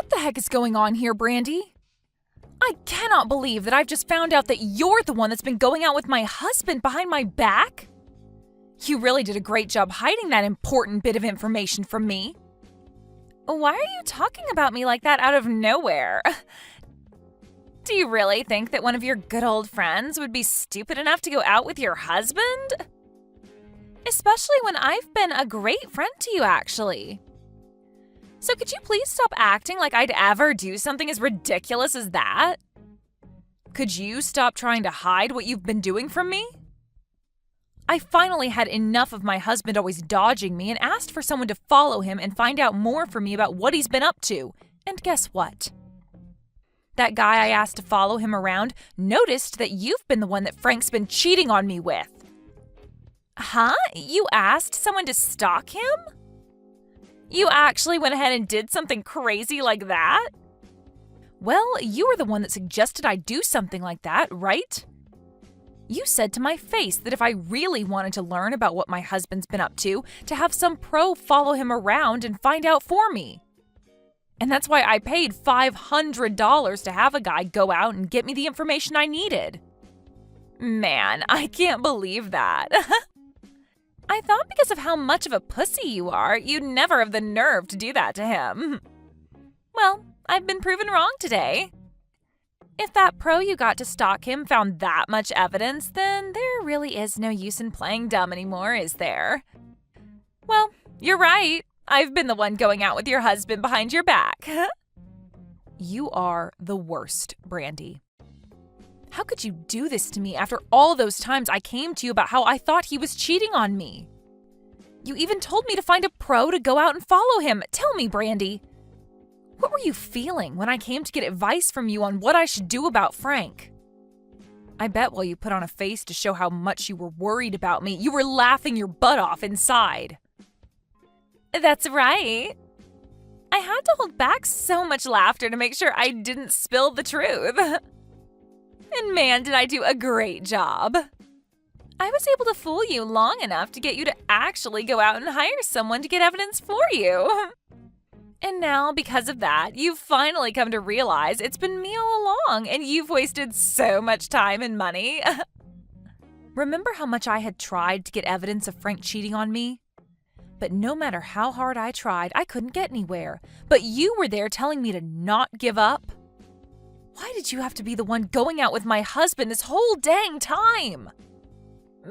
What the heck is going on here, Brandy? I cannot believe that I've just found out that you're the one that's been going out with my husband behind my back. You really did a great job hiding that important bit of information from me. Why are you talking about me like that out of nowhere? Do you really think that one of your good old friends would be stupid enough to go out with your husband? Especially when I've been a great friend to you, actually. So could you please stop acting like I'd ever do something as ridiculous as that? Could you stop trying to hide what you've been doing from me? I finally had enough of my husband always dodging me and asked for someone to follow him and find out more from me about what he's been up to. And guess what? That guy I asked to follow him around noticed that you've been the one that Frank's been cheating on me with. Huh? You asked someone to stalk him? You actually went ahead and did something crazy like that? Well, you were the one that suggested I do something like that, right? You said to my face that if I really wanted to learn about what my husband's been up to have some pro follow him around and find out for me. And that's why I paid $500 to have a guy go out and get me the information I needed. Man, I can't believe that. I thought because of how much of a pussy you are, you'd never have the nerve to do that to him. Well, I've been proven wrong today. If that pro you got to stalk him found that much evidence, then there really is no use in playing dumb anymore, is there? Well, you're right. I've been the one going out with your husband behind your back. You are the worst, Brandy. How could you do this to me after all those times I came to you about how I thought he was cheating on me? You even told me to find a pro to go out and follow him. Tell me, Brandy. What were you feeling when I came to get advice from you on what I should do about Frank? I bet while you put on a face to show how much you were worried about me, you were laughing your butt off inside. That's right. I had to hold back so much laughter to make sure I didn't spill the truth. And man, did I do a great job. I was able to fool you long enough to get you to actually go out and hire someone to get evidence for you. And now, because of that, you've finally come to realize it's been me all along and you've wasted so much time and money. Remember how much I had tried to get evidence of Frank cheating on me? But no matter how hard I tried, I couldn't get anywhere. But you were there telling me to not give up. Why did you have to be the one going out with my husband this whole dang time?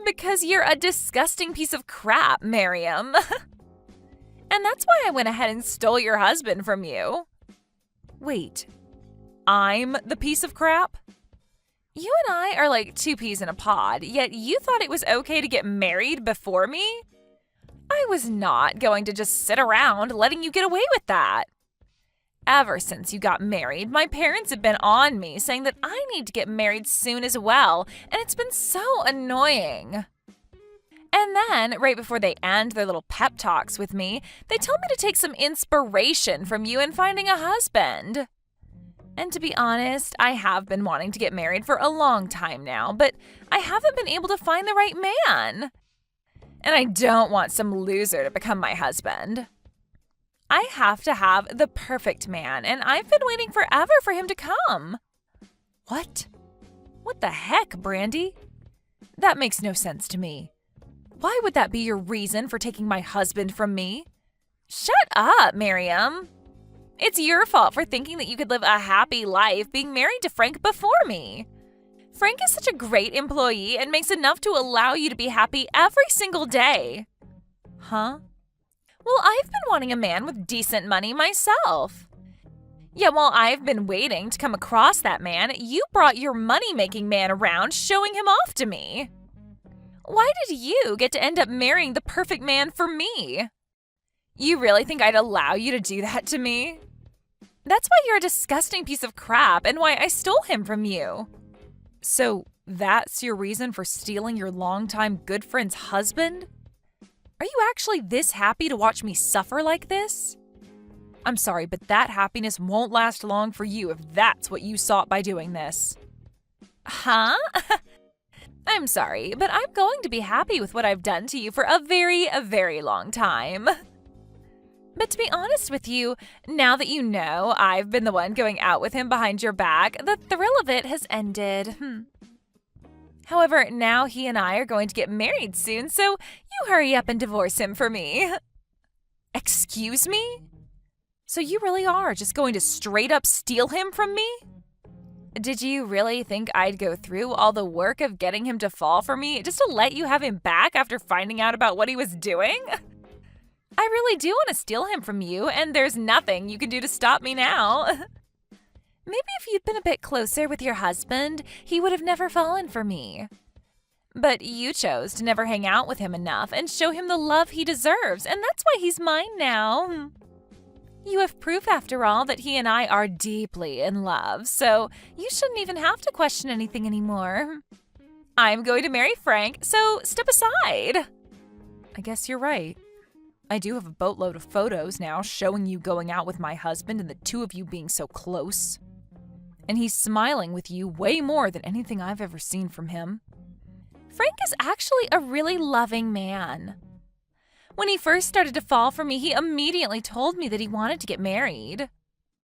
Because you're a disgusting piece of crap, Miriam. And that's why I went ahead and stole your husband from you. Wait, I'm the piece of crap? You and I are like two peas in a pod, yet you thought it was okay to get married before me? I was not going to just sit around letting you get away with that. Ever since you got married, my parents have been on me saying that I need to get married soon as well, and it's been so annoying. And then, right before they end their little pep talks with me, they tell me to take some inspiration from you in finding a husband. And to be honest, I have been wanting to get married for a long time now, but I haven't been able to find the right man. And I don't want some loser to become my husband. I have to have the perfect man, and I've been waiting forever for him to come. What? What the heck, Brandy? That makes no sense to me. Why would that be your reason for taking my husband from me? Shut up, Miriam. It's your fault for thinking that you could live a happy life being married to Frank before me. Frank is such a great employee and makes enough to allow you to be happy every single day. Huh? Well, I've been wanting a man with decent money myself. Yet while I've been waiting to come across that man, you brought your money-making man around showing him off to me. Why did you get to end up marrying the perfect man for me? You really think I'd allow you to do that to me? That's why you're a disgusting piece of crap and why I stole him from you. So that's your reason for stealing your longtime good friend's husband? Are you actually this happy to watch me suffer like this? I'm sorry, but that happiness won't last long for you if that's what you sought by doing this. Huh? I'm sorry, but I'm going to be happy with what I've done to you for a very long time. But to be honest with you, now that you know I've been the one going out with him behind your back, the thrill of it has ended. However, now he and I are going to get married soon, so you hurry up and divorce him for me. Excuse me? So you really are just going to straight up steal him from me? Did you really think I'd go through all the work of getting him to fall for me just to let you have him back after finding out about what he was doing? I really do want to steal him from you, and there's nothing you can do to stop me now. Maybe if you'd been a bit closer with your husband, he would have never fallen for me. But you chose to never hang out with him enough and show him the love he deserves, and that's why he's mine now. You have proof, after all, that he and I are deeply in love, so you shouldn't even have to question anything anymore. I'm going to marry Frank, so step aside. I guess you're right. I do have a boatload of photos now showing you going out with my husband and the two of you being so close. And he's smiling with you way more than anything I've ever seen from him. Frank is actually a really loving man. When he first started to fall for me, he immediately told me that he wanted to get married.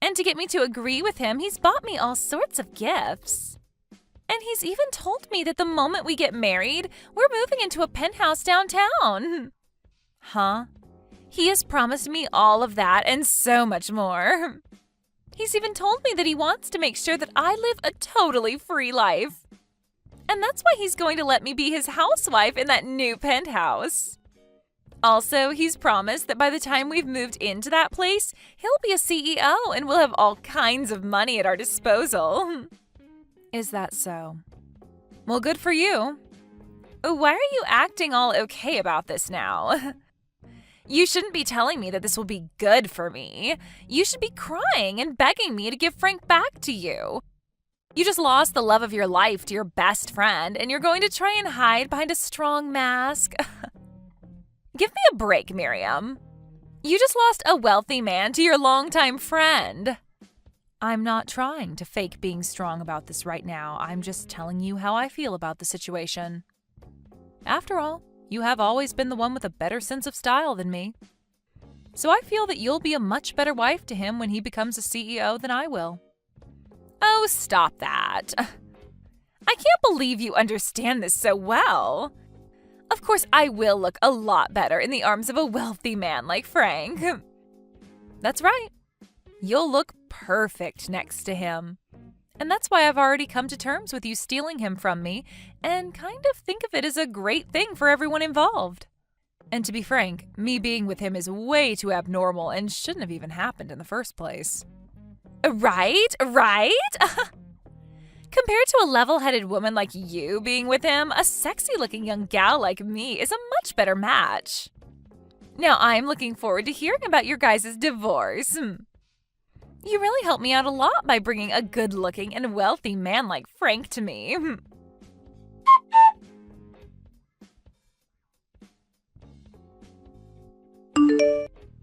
And to get me to agree with him, he's bought me all sorts of gifts. And he's even told me that the moment we get married, we're moving into a penthouse downtown. Huh? He has promised me all of that and so much more. He's even told me that he wants to make sure that I live a totally free life. And that's why he's going to let me be his housewife in that new penthouse. Also, he's promised that by the time we've moved into that place, he'll be a CEO and we'll have all kinds of money at our disposal. Is that so? Well, good for you. Why are you acting all okay about this now? You shouldn't be telling me that this will be good for me. You should be crying and begging me to give Frank back to you. You just lost the love of your life to your best friend, and you're going to try and hide behind a strong mask? Give me a break, Miriam. You just lost a wealthy man to your longtime friend. I'm not trying to fake being strong about this right now. I'm just telling you how I feel about the situation. After all, you have always been the one with a better sense of style than me. So I feel that you'll be a much better wife to him when he becomes a CEO than I will. Oh, stop that. I can't believe you understand this so well. Of course, I will look a lot better in the arms of a wealthy man like Frank. That's right. You'll look perfect next to him. And that's why I've already come to terms with you stealing him from me and kind of think of it as a great thing for everyone involved. And to be frank, me being with him is way too abnormal and shouldn't have even happened in the first place. Right? Compared to a level-headed woman like you being with him, a sexy-looking young gal like me is a much better match. Now I'm looking forward to hearing about your guys' divorce. You really helped me out a lot by bringing a good-looking and wealthy man like Frank to me.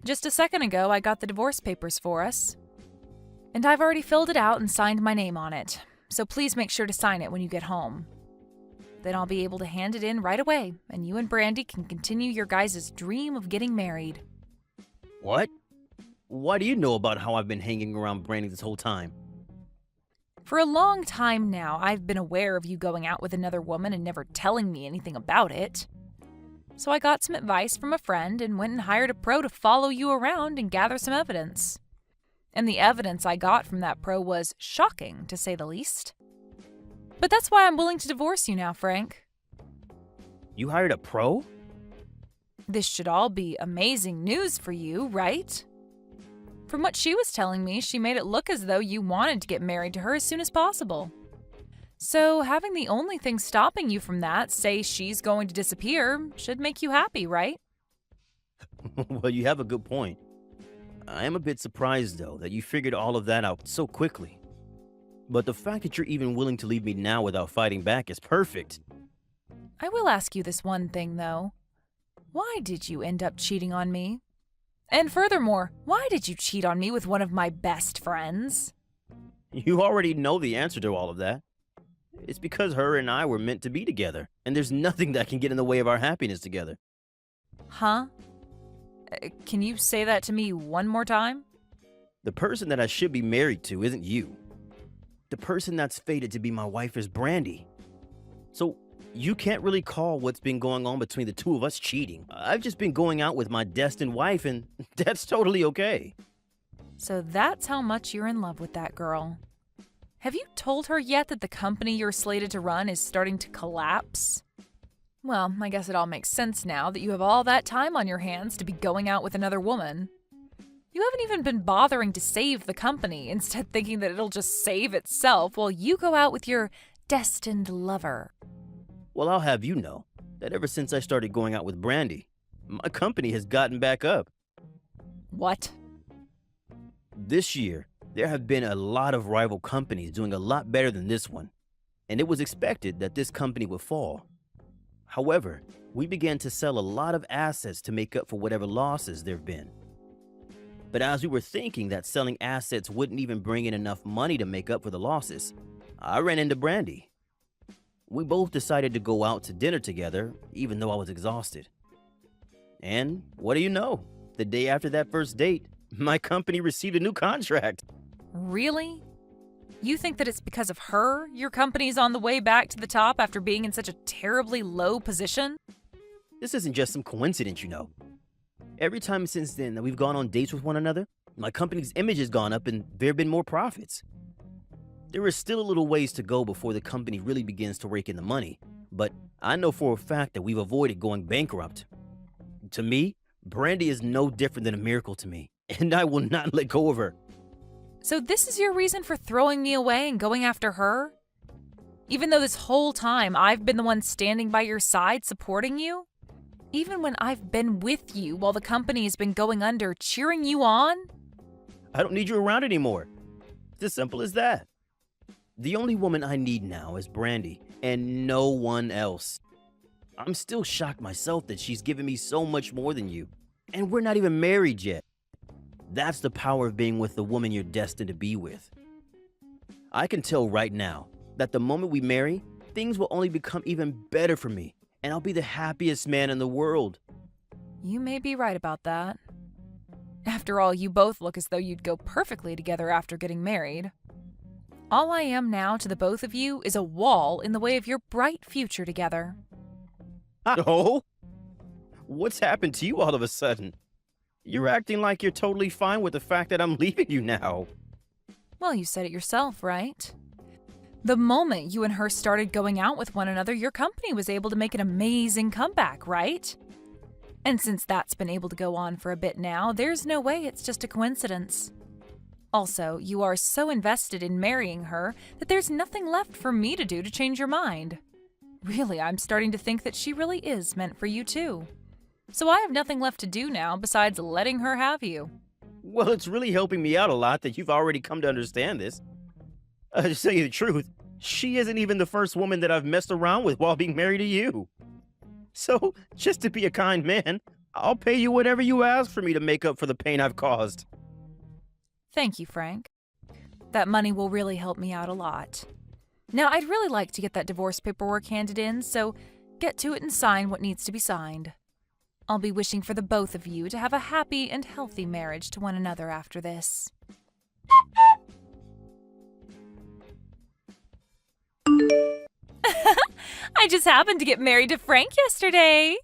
Just a second ago, I got the divorce papers for us. And I've already filled it out and signed my name on it. So please make sure to sign it when you get home. Then I'll be able to hand it in right away, and you and Brandy can continue your guys' dream of getting married. What? Why do you know about how I've been hanging around Brandy this whole time? For a long time now, I've been aware of you going out with another woman and never telling me anything about it. So I got some advice from a friend and went and hired a pro to follow you around and gather some evidence. And the evidence I got from that pro was shocking, to say the least. But that's why I'm willing to divorce you now, Frank. You hired a pro? This should all be amazing news for you, right? From what she was telling me, she made it look as though you wanted to get married to her as soon as possible. So having the only thing stopping you from that say she's going to disappear should make you happy, right? Well, you have a good point. I am a bit surprised, though, that you figured all of that out so quickly. But the fact that you're even willing to leave me now without fighting back is perfect. I will ask you this one thing, though. Why did you end up cheating on me? And furthermore, why did you cheat on me with one of my best friends? You already know the answer to all of that. It's because her and I were meant to be together, and there's nothing that can get in the way of our happiness together. Huh? Can you say that to me one more time? The person that I should be married to isn't you. The person that's fated to be my wife is Brandy. So you can't really call what's been going on between the two of us cheating. I've just been going out with my destined wife, and that's totally okay. So that's how much you're in love with that girl. Have you told her yet that the company you're slated to run is starting to collapse? Well, I guess it all makes sense now that you have all that time on your hands to be going out with another woman. You haven't even been bothering to save the company, instead thinking that it'll just save itself while you go out with your destined lover. Well, I'll have you know that ever since I started going out with Brandy, my company has gotten back up. What? This year, there have been a lot of rival companies doing a lot better than this one, and it was expected that this company would fall. However, we began to sell a lot of assets to make up for whatever losses there have been. But as we were thinking that selling assets wouldn't even bring in enough money to make up for the losses, I ran into Brandy. We both decided to go out to dinner together, even though I was exhausted. And what do you know? The day after that first date, my company received a new contract. Really? You think that it's because of her your company's on the way back to the top after being in such a terribly low position? This isn't just some coincidence, you know. Every time since then that we've gone on dates with one another, my company's image has gone up and there have been more profits. There is still a little ways to go before the company really begins to rake in the money, but I know for a fact that we've avoided going bankrupt. To me, Brandy is no different than a miracle to me, and I will not let go of her. So this is your reason for throwing me away and going after her? Even though this whole time I've been the one standing by your side supporting you? Even when I've been with you while the company has been going under, cheering you on? I don't need you around anymore. It's as simple as that. The only woman I need now is Brandy, and no one else. I'm still shocked myself that she's given me so much more than you, and we're not even married yet. That's the power of being with the woman you're destined to be with. I can tell right now that the moment we marry, things will only become even better for me, and I'll be the happiest man in the world. You may be right about that. After all, you both look as though you'd go perfectly together after getting married. All I am now to the both of you is a wall in the way of your bright future together. Oh? What's happened to you all of a sudden? You're acting like you're totally fine with the fact that I'm leaving you now. Well, you said it yourself, right? The moment you and her started going out with one another, your company was able to make an amazing comeback, right? And since that's been able to go on for a bit now, there's no way it's just a coincidence. Also, you are so invested in marrying her that there's nothing left for me to do to change your mind. Really, I'm starting to think that she really is meant for you too. So I have nothing left to do now besides letting her have you. Well, it's really helping me out a lot that you've already come to understand this. To tell you the truth, she isn't even the first woman that I've messed around with while being married to you. So, just to be a kind man, I'll pay you whatever you ask for me to make up for the pain I've caused. Thank you, Frank. That money will really help me out a lot. Now, I'd really like to get that divorce paperwork handed in, so get to it and sign what needs to be signed. I'll be wishing for the both of you to have a happy and healthy marriage to one another after this. I just happened to get married to Frank yesterday.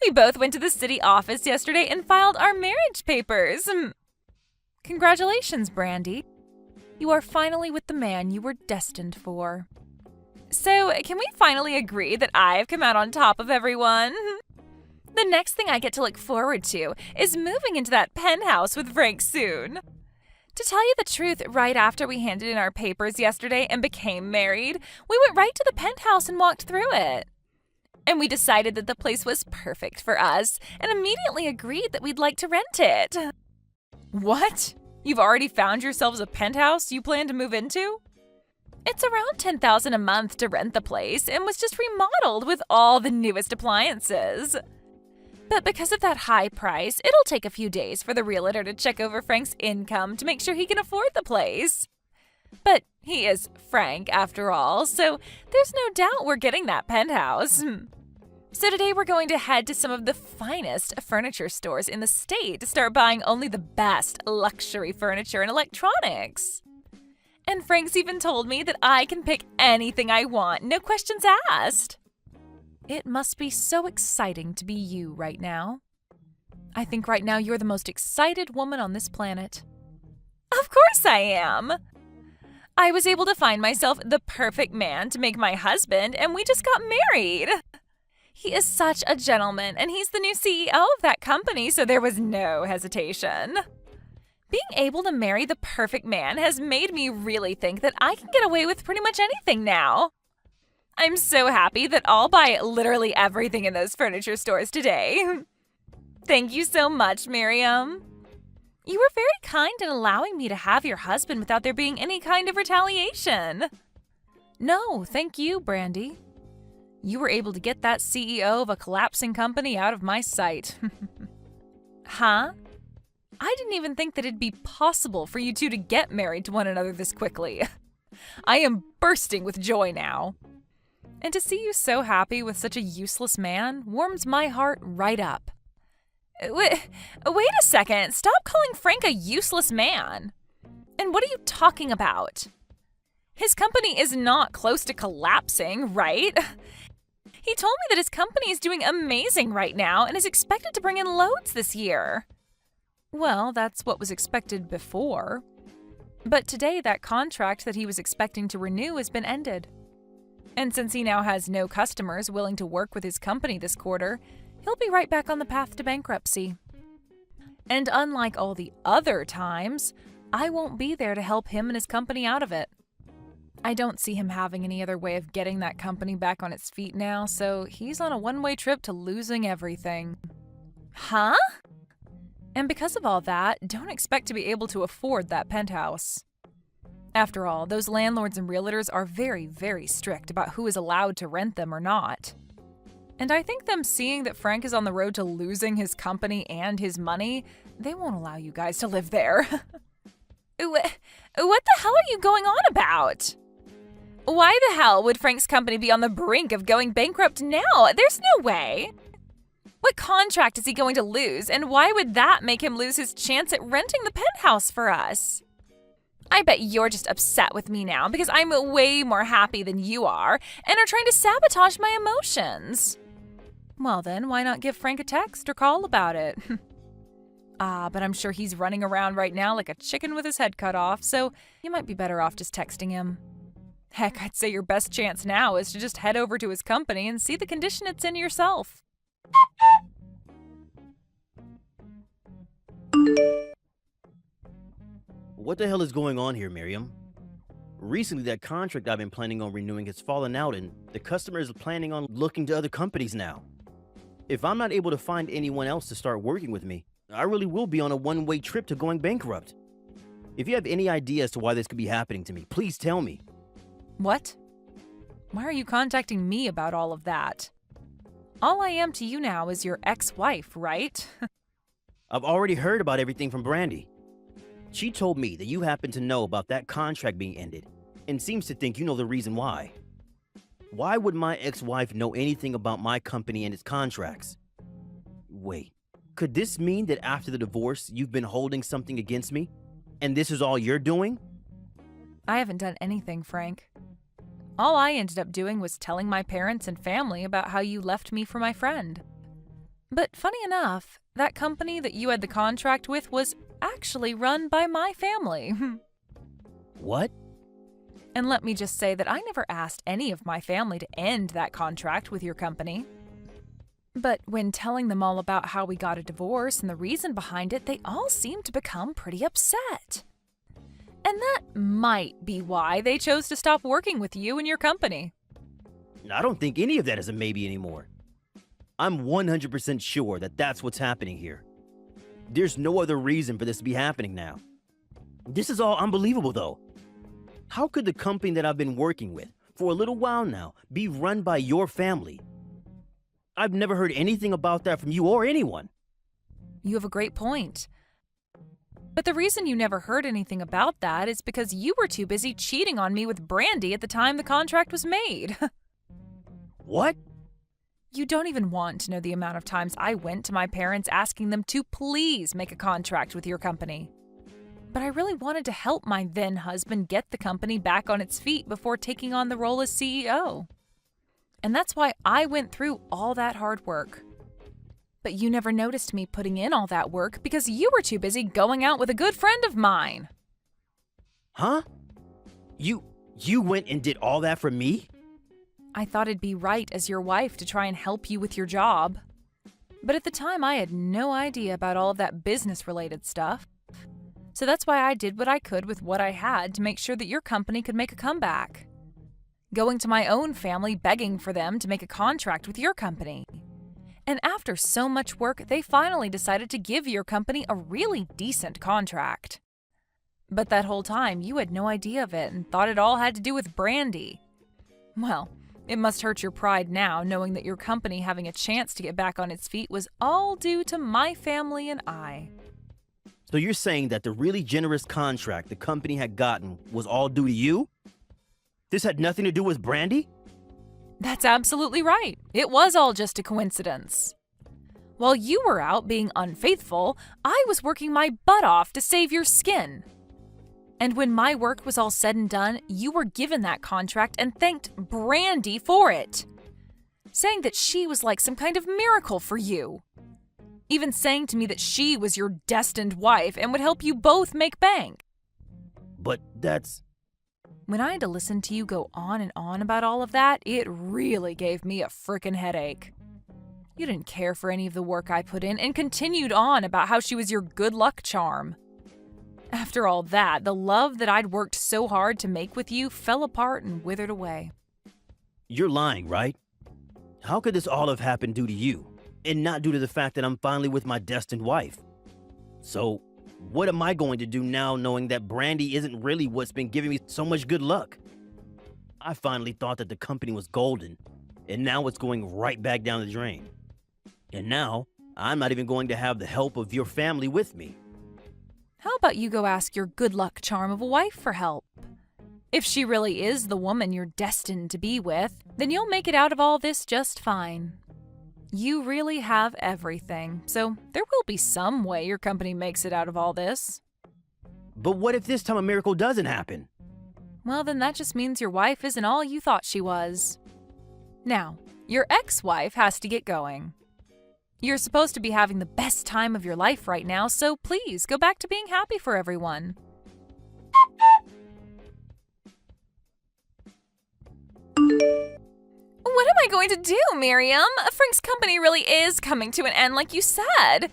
We both went to the city office yesterday and filed our marriage papers. Congratulations, Brandy. You are finally with the man you were destined for. So, can we finally agree that I've come out on top of everyone? The next thing I get to look forward to is moving into that penthouse with Frank soon. To tell you the truth, right after we handed in our papers yesterday and became married, we went right to the penthouse and walked through it. And we decided that the place was perfect for us and immediately agreed that we'd like to rent it. What? You've already found yourselves a penthouse you plan to move into? It's around $10,000 a month to rent the place and was just remodeled with all the newest appliances. But because of that high price, it'll take a few days for the realtor to check over Frank's income to make sure he can afford the place. But he is Frank, after all, so there's no doubt we're getting that penthouse. So today we're going to head to some of the finest furniture stores in the state to start buying only the best luxury furniture and electronics. And Frank's even told me that I can pick anything I want, no questions asked. It must be so exciting to be you right now. I think right now you're the most excited woman on this planet. Of course I am. I was able to find myself the perfect man to make my husband, and we just got married. He is such a gentleman, and he's the new CEO of that company, so there was no hesitation. Being able to marry the perfect man has made me really think that I can get away with pretty much anything now. I'm so happy that I'll buy literally everything in those furniture stores today. Thank you so much, Miriam. You were very kind in allowing me to have your husband without there being any kind of retaliation. No, thank you, Brandy. You were able to get that CEO of a collapsing company out of my sight. Huh? I didn't even think that it'd be possible for you two to get married to one another this quickly. I am bursting with joy now. And to see you so happy with such a useless man warms my heart right up. Wait a second. Stop calling Frank a useless man. And what are you talking about? His company is not close to collapsing, right? He told me that his company is doing amazing right now and is expected to bring in loads this year. Well, that's what was expected before. But today, that contract that he was expecting to renew has been ended. And since he now has no customers willing to work with his company this quarter, he'll be right back on the path to bankruptcy. And unlike all the other times, I won't be there to help him and his company out of it. I don't see him having any other way of getting that company back on its feet now, so he's on a one-way trip to losing everything. Huh? And because of all that, don't expect to be able to afford that penthouse. After all, those landlords and realtors are very, very strict about who is allowed to rent them or not. And I think them seeing that Frank is on the road to losing his company and his money, they won't allow you guys to live there. What the hell are you going on about? Why the hell would Frank's company be on the brink of going bankrupt now? There's no way. What contract is he going to lose, and why would that make him lose his chance at renting the penthouse for us? I bet you're just upset with me now because I'm way more happy than you are and are trying to sabotage my emotions. Well then, why not give Frank a text or call about it? But I'm sure he's running around right now like a chicken with his head cut off, so you might be better off just texting him. Heck, I'd say your best chance now is to just head over to his company and see the condition it's in yourself. What the hell is going on here, Miriam? Recently, that contract I've been planning on renewing has fallen out, and the customer is planning on looking to other companies now. If I'm not able to find anyone else to start working with me, I really will be on a one-way trip to going bankrupt. If you have any idea as to why this could be happening to me, please tell me. What? Why are you contacting me about all of that? All I am to you now is your ex-wife, right? I've already heard about everything from Brandy. She told me that you happen to know about that contract being ended, and seems to think you know the reason why. Why would my ex-wife know anything about my company and its contracts? Wait, could this mean that after the divorce, you've been holding something against me? And this is all you're doing? I haven't done anything, Frank. All I ended up doing was telling my parents and family about how you left me for my friend. But funny enough, that company that you had the contract with was actually run by my family. What? And let me just say that I never asked any of my family to end that contract with your company. But when telling them all about how we got a divorce and the reason behind it, they all seemed to become pretty upset. And that might be why they chose to stop working with you and your company. I don't think any of that is a maybe anymore. I'm 100% sure that that's what's happening here. There's no other reason for this to be happening now. This is all unbelievable, though. How could the company that I've been working with for a little while now be run by your family? I've never heard anything about that from you or anyone. You have a great point. But the reason you never heard anything about that is because you were too busy cheating on me with Brandy at the time the contract was made. What? You don't even want to know the amount of times I went to my parents asking them to please make a contract with your company. But I really wanted to help my then husband get the company back on its feet before taking on the role as CEO. And that's why I went through all that hard work. But you never noticed me putting in all that work because you were too busy going out with a good friend of mine. Huh? You went and did all that for me? I thought it'd be right as your wife to try and help you with your job. But at the time, I had no idea about all of that business-related stuff. So that's why I did what I could with what I had to make sure that your company could make a comeback. Going to my own family begging for them to make a contract with your company. And after so much work, they finally decided to give your company a really decent contract. But that whole time, you had no idea of it and thought it all had to do with Brandy. Well, it must hurt your pride now, knowing that your company having a chance to get back on its feet was all due to my family and I. So you're saying that the really generous contract the company had gotten was all due to you? This had nothing to do with Brandy? That's absolutely right. It was all just a coincidence. While you were out being unfaithful, I was working my butt off to save your skin. And when my work was all said and done, you were given that contract and thanked Brandy for it, saying that she was like some kind of miracle for you. Even saying to me that she was your destined wife and would help you both make bank. But that's... When I had to listen to you go on and on about all of that, it really gave me a frickin' headache. You didn't care for any of the work I put in and continued on about how she was your good luck charm. After all that, the love that I'd worked so hard to make with you fell apart and withered away. You're lying, right? How could this all have happened due to you, and not due to the fact that I'm finally with my destined wife? So, what am I going to do now knowing that Brandy isn't really what's been giving me so much good luck? I finally thought that the company was golden, and now it's going right back down the drain. And now, I'm not even going to have the help of your family with me. How about you go ask your good luck charm of a wife for help? If she really is the woman you're destined to be with, then you'll make it out of all this just fine. You really have everything, so there will be some way your company makes it out of all this. But what if this time a miracle doesn't happen? Well, then that just means your wife isn't all you thought she was. Now, your ex-wife has to get going. You're supposed to be having the best time of your life right now, so please go back to being happy for everyone. What am I going to do, Miriam? Frank's company really is coming to an end like you said.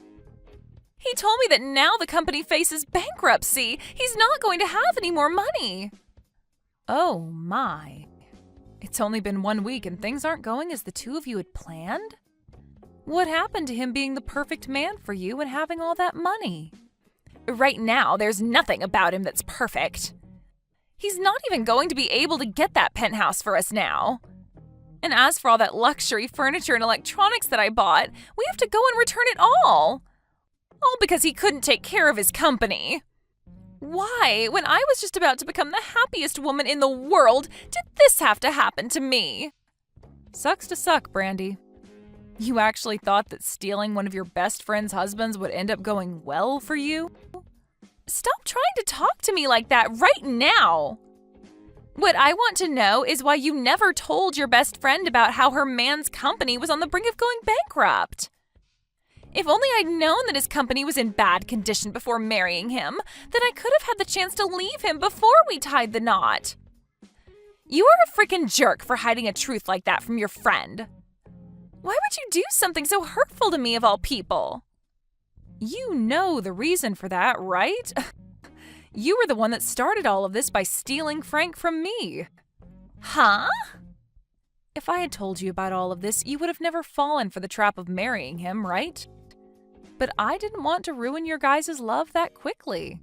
He told me that now the company faces bankruptcy. He's not going to have any more money. Oh my. It's only been 1 week and things aren't going as the two of you had planned? What happened to him being the perfect man for you and having all that money? Right now, there's nothing about him that's perfect. He's not even going to be able to get that penthouse for us now. And as for all that luxury furniture and electronics that I bought, we have to go and return it all. All because he couldn't take care of his company. Why, when I was just about to become the happiest woman in the world, did this have to happen to me? Sucks to suck, Brandy. You actually thought that stealing one of your best friend's husbands would end up going well for you? Stop trying to talk to me like that right now. What I want to know is why you never told your best friend about how her man's company was on the brink of going bankrupt. If only I'd known that his company was in bad condition before marrying him, then I could have had the chance to leave him before we tied the knot. You are a freaking jerk for hiding a truth like that from your friend. Why would you do something so hurtful to me of all people? You know the reason for that, right? You were the one that started all of this by stealing Frank from me. Huh? If I had told you about all of this, you would have never fallen for the trap of marrying him, right? But I didn't want to ruin your guys' love that quickly.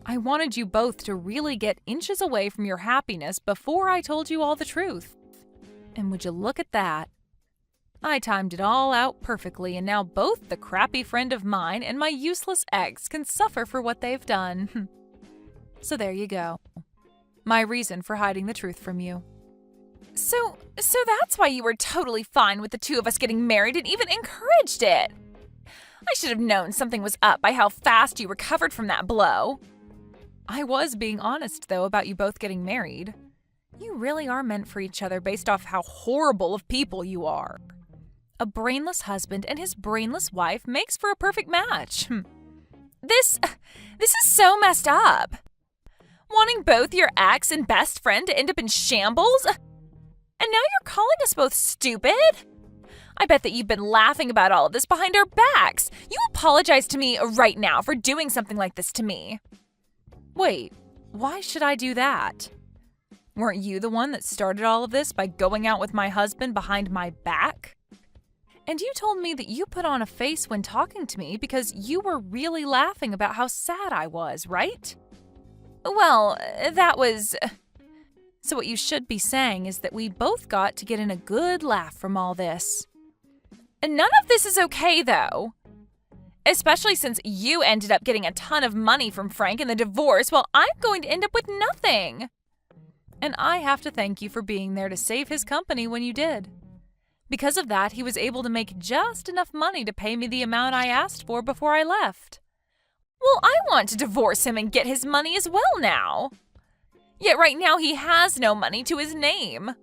I wanted you both to really get inches away from your happiness before I told you all the truth. And would you look at that? I timed it all out perfectly, and now both the crappy friend of mine and my useless ex can suffer for what they've done. So there you go. My reason for hiding the truth from you. So that's why you were totally fine with the two of us getting married and even encouraged it. I should have known something was up by how fast you recovered from that blow. I was being honest, though, about you both getting married. You really are meant for each other based off how horrible of people you are. A brainless husband and his brainless wife makes for a perfect match. This is so messed up. Wanting both your ex and best friend to end up in shambles? And now you're calling us both stupid? I bet that you've been laughing about all of this behind our backs. You apologize to me right now for doing something like this to me. Wait, why should I do that? Weren't you the one that started all of this by going out with my husband behind my back? And you told me that you put on a face when talking to me because you were really laughing about how sad I was, right? Well, that was... So what you should be saying is that we both got to get in a good laugh from all this. And none of this is okay, though. Especially since you ended up getting a ton of money from Frank in the divorce while I'm going to end up with nothing. And I have to thank you for being there to save his company when you did. Because of that, he was able to make just enough money to pay me the amount I asked for before I left. Well, I want to divorce him and get his money as well now. Yet right now he has no money to his name.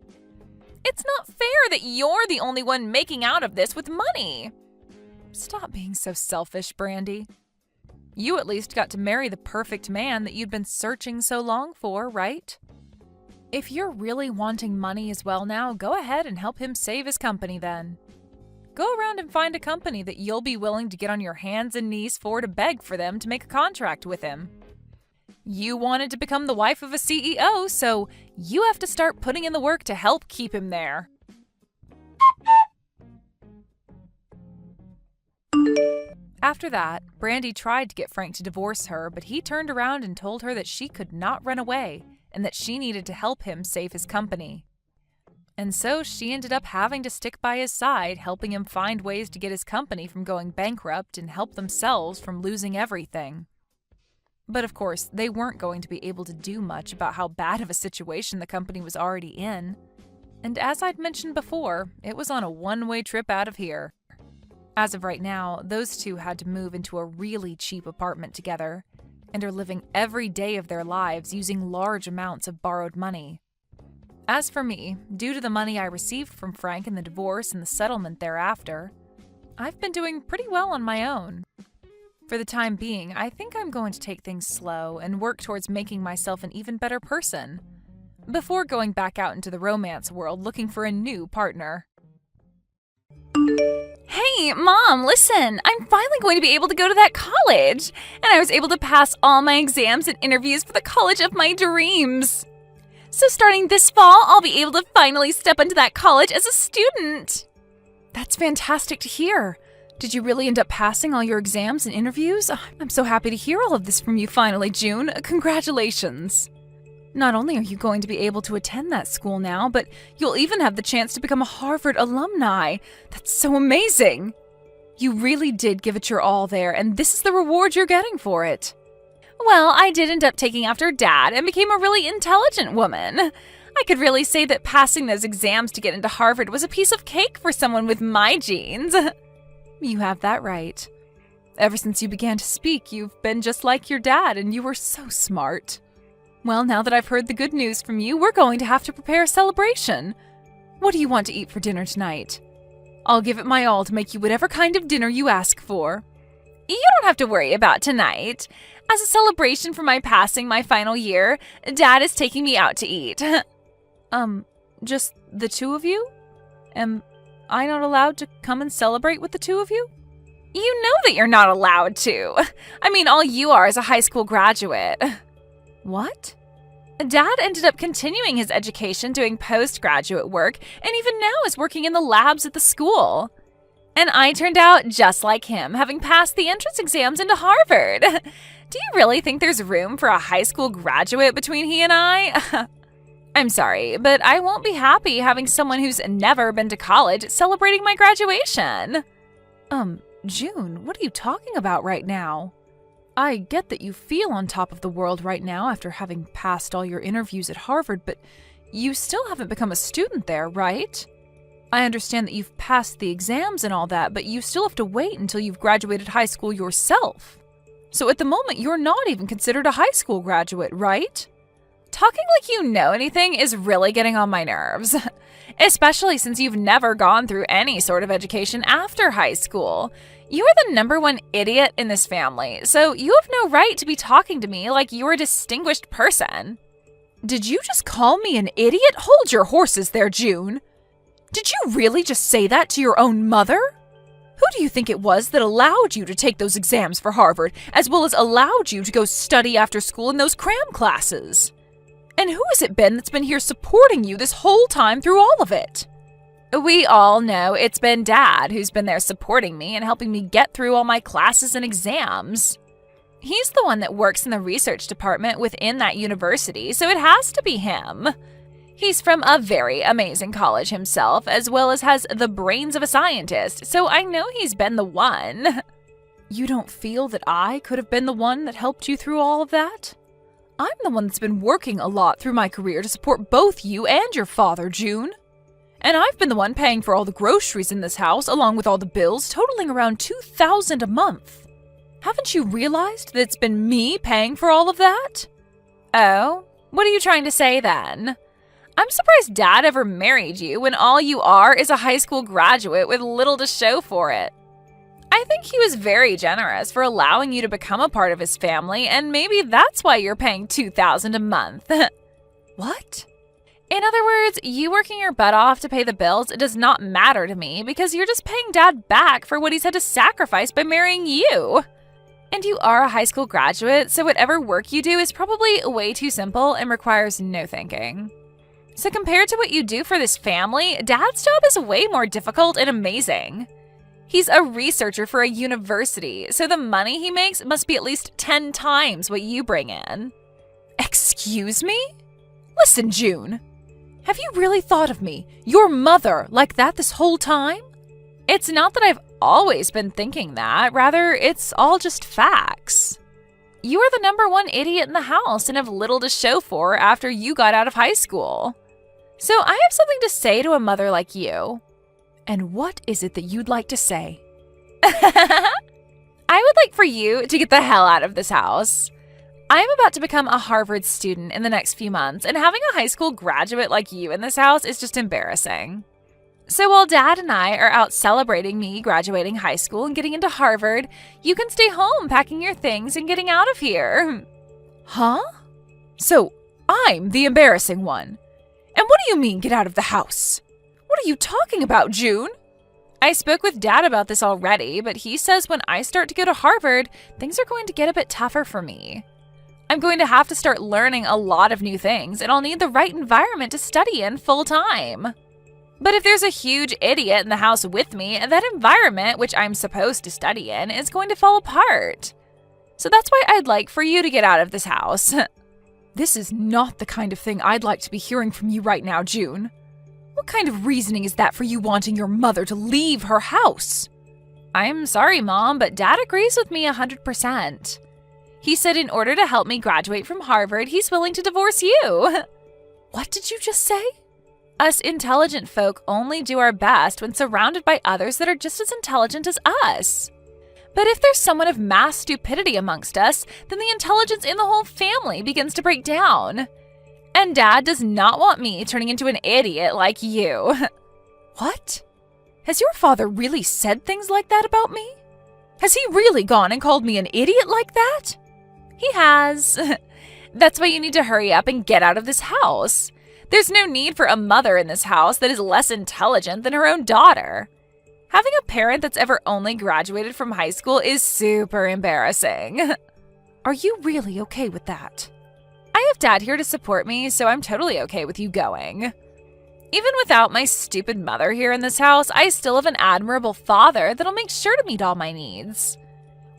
It's not fair that you're the only one making out of this with money. Stop being so selfish, Brandy. You at least got to marry the perfect man that you'd been searching so long for, right? If you're really wanting money as well now, go ahead and help him save his company then. Go around and find a company that you'll be willing to get on your hands and knees for to beg for them to make a contract with him. You wanted to become the wife of a CEO, so you have to start putting in the work to help keep him there. After that, Brandy tried to get Frank to divorce her, but he turned around and told her that she could not run away and that she needed to help him save his company. And so she ended up having to stick by his side, helping him find ways to get his company from going bankrupt and help themselves from losing everything. But of course, they weren't going to be able to do much about how bad of a situation the company was already in. And as I'd mentioned before, it was on a one-way trip out of here. As of right now, those two had to move into a really cheap apartment together and are living every day of their lives using large amounts of borrowed money. As for me, due to the money I received from Frank in the divorce and the settlement thereafter, I've been doing pretty well on my own. For the time being, I think I'm going to take things slow and work towards making myself an even better person, before going back out into the romance world looking for a new partner. Hey, Mom, listen, I'm finally going to be able to go to that college, and I was able to pass all my exams and interviews for the college of my dreams. So starting this fall, I'll be able to finally step into that college as a student. That's fantastic to hear. Did you really end up passing all your exams and interviews? I'm so happy to hear all of this from you finally, June. Congratulations. Not only are you going to be able to attend that school now, but you'll even have the chance to become a Harvard alumni. That's so amazing. You really did give it your all there, and this is the reward you're getting for it. Well, I did end up taking after Dad and became a really intelligent woman. I could really say that passing those exams to get into Harvard was a piece of cake for someone with my genes. You have that right. Ever since you began to speak, you've been just like your dad, and you were so smart. Well, now that I've heard the good news from you, we're going to have to prepare a celebration. What do you want to eat for dinner tonight? I'll give it my all to make you whatever kind of dinner you ask for. You don't have to worry about tonight. As a celebration for my passing my final year, Dad is taking me out to eat. Just the two of you? Am I not allowed to come and celebrate with the two of you? You know that you're not allowed to. I mean, all you are is a high school graduate. What? Dad ended up continuing his education doing postgraduate work and even now is working in the labs at the school. And I turned out just like him, having passed the entrance exams into Harvard. Do you really think there's room for a high school graduate between he and I? I'm sorry, but I won't be happy having someone who's never been to college celebrating my graduation. June, what are you talking about right now? I get that you feel on top of the world right now after having passed all your interviews at Harvard, but you still haven't become a student there, right? I understand that you've passed the exams and all that, but you still have to wait until you've graduated high school yourself. So at the moment, you're not even considered a high school graduate, right? Talking like you know anything is really getting on my nerves. Especially since you've never gone through any sort of education after high school. You are the #1 idiot in this family, so you have no right to be talking to me like you're a distinguished person. Did you just call me an idiot? Hold your horses there, June. Did you really just say that to your own mother? Who do you think it was that allowed you to take those exams for Harvard, as well as allowed you to go study after school in those cram classes? And who has it been that's been here supporting you this whole time through all of it? We all know it's been Dad who's been there supporting me and helping me get through all my classes and exams. He's the one that works in the research department within that university, so it has to be him. He's from a very amazing college himself, as well as has the brains of a scientist, so I know he's been the one. You don't feel that I could have been the one that helped you through all of that? I'm the one that's been working a lot through my career to support both you and your father, June. And I've been the one paying for all the groceries in this house, along with all the bills, totaling around $2,000 a month. Haven't you realized that it's been me paying for all of that? Oh, what are you trying to say then? I'm surprised Dad ever married you when all you are is a high school graduate with little to show for it. I think he was very generous for allowing you to become a part of his family, and maybe that's why you're paying $2,000 a month. What? In other words, you working your butt off to pay the bills does not matter to me because you're just paying Dad back for what he's had to sacrifice by marrying you. And you are a high school graduate, so whatever work you do is probably way too simple and requires no thinking. So compared to what you do for this family, Dad's job is way more difficult and amazing. He's a researcher for a university, so the money he makes must be at least 10 times what you bring in. Excuse me? Listen, June. Have you really thought of me, your mother, like that this whole time? It's not that I've always been thinking that. Rather, it's all just facts. You are the #1 idiot in the house and have little to show for after you got out of high school. So I have something to say to a mother like you. And what is it that you'd like to say? I would like for you to get the hell out of this house. I am about to become a Harvard student in the next few months, and having a high school graduate like you in this house is just embarrassing. So while Dad and I are out celebrating me graduating high school and getting into Harvard, you can stay home packing your things and getting out of here. Huh? So I'm the embarrassing one. And what do you mean, get out of the house? What are you talking about, June? I spoke with Dad about this already, but he says when I start to go to Harvard, things are going to get a bit tougher for me. I'm going to have to start learning a lot of new things, and I'll need the right environment to study in full time. But if there's a huge idiot in the house with me, that environment, which I'm supposed to study in, is going to fall apart. So that's why I'd like for you to get out of this house. This is not the kind of thing I'd like to be hearing from you right now, June. What kind of reasoning is that for you wanting your mother to leave her house? I'm sorry, Mom, but Dad agrees with me 100%. He said in order to help me graduate from Harvard, he's willing to divorce you. What did you just say? Us intelligent folk only do our best when surrounded by others that are just as intelligent as us. But if there's someone of mass stupidity amongst us, then the intelligence in the whole family begins to break down. And Dad does not want me turning into an idiot like you. What? Has your father really said things like that about me? Has he really gone and called me an idiot like that? He has. That's why you need to hurry up and get out of this house. There's no need for a mother in this house that is less intelligent than her own daughter. Having a parent that's ever only graduated from high school is super embarrassing. Are you really okay with that? I have Dad here to support me, so I'm totally okay with you going. Even without my stupid mother here in this house, I still have an admirable father that'll make sure to meet all my needs.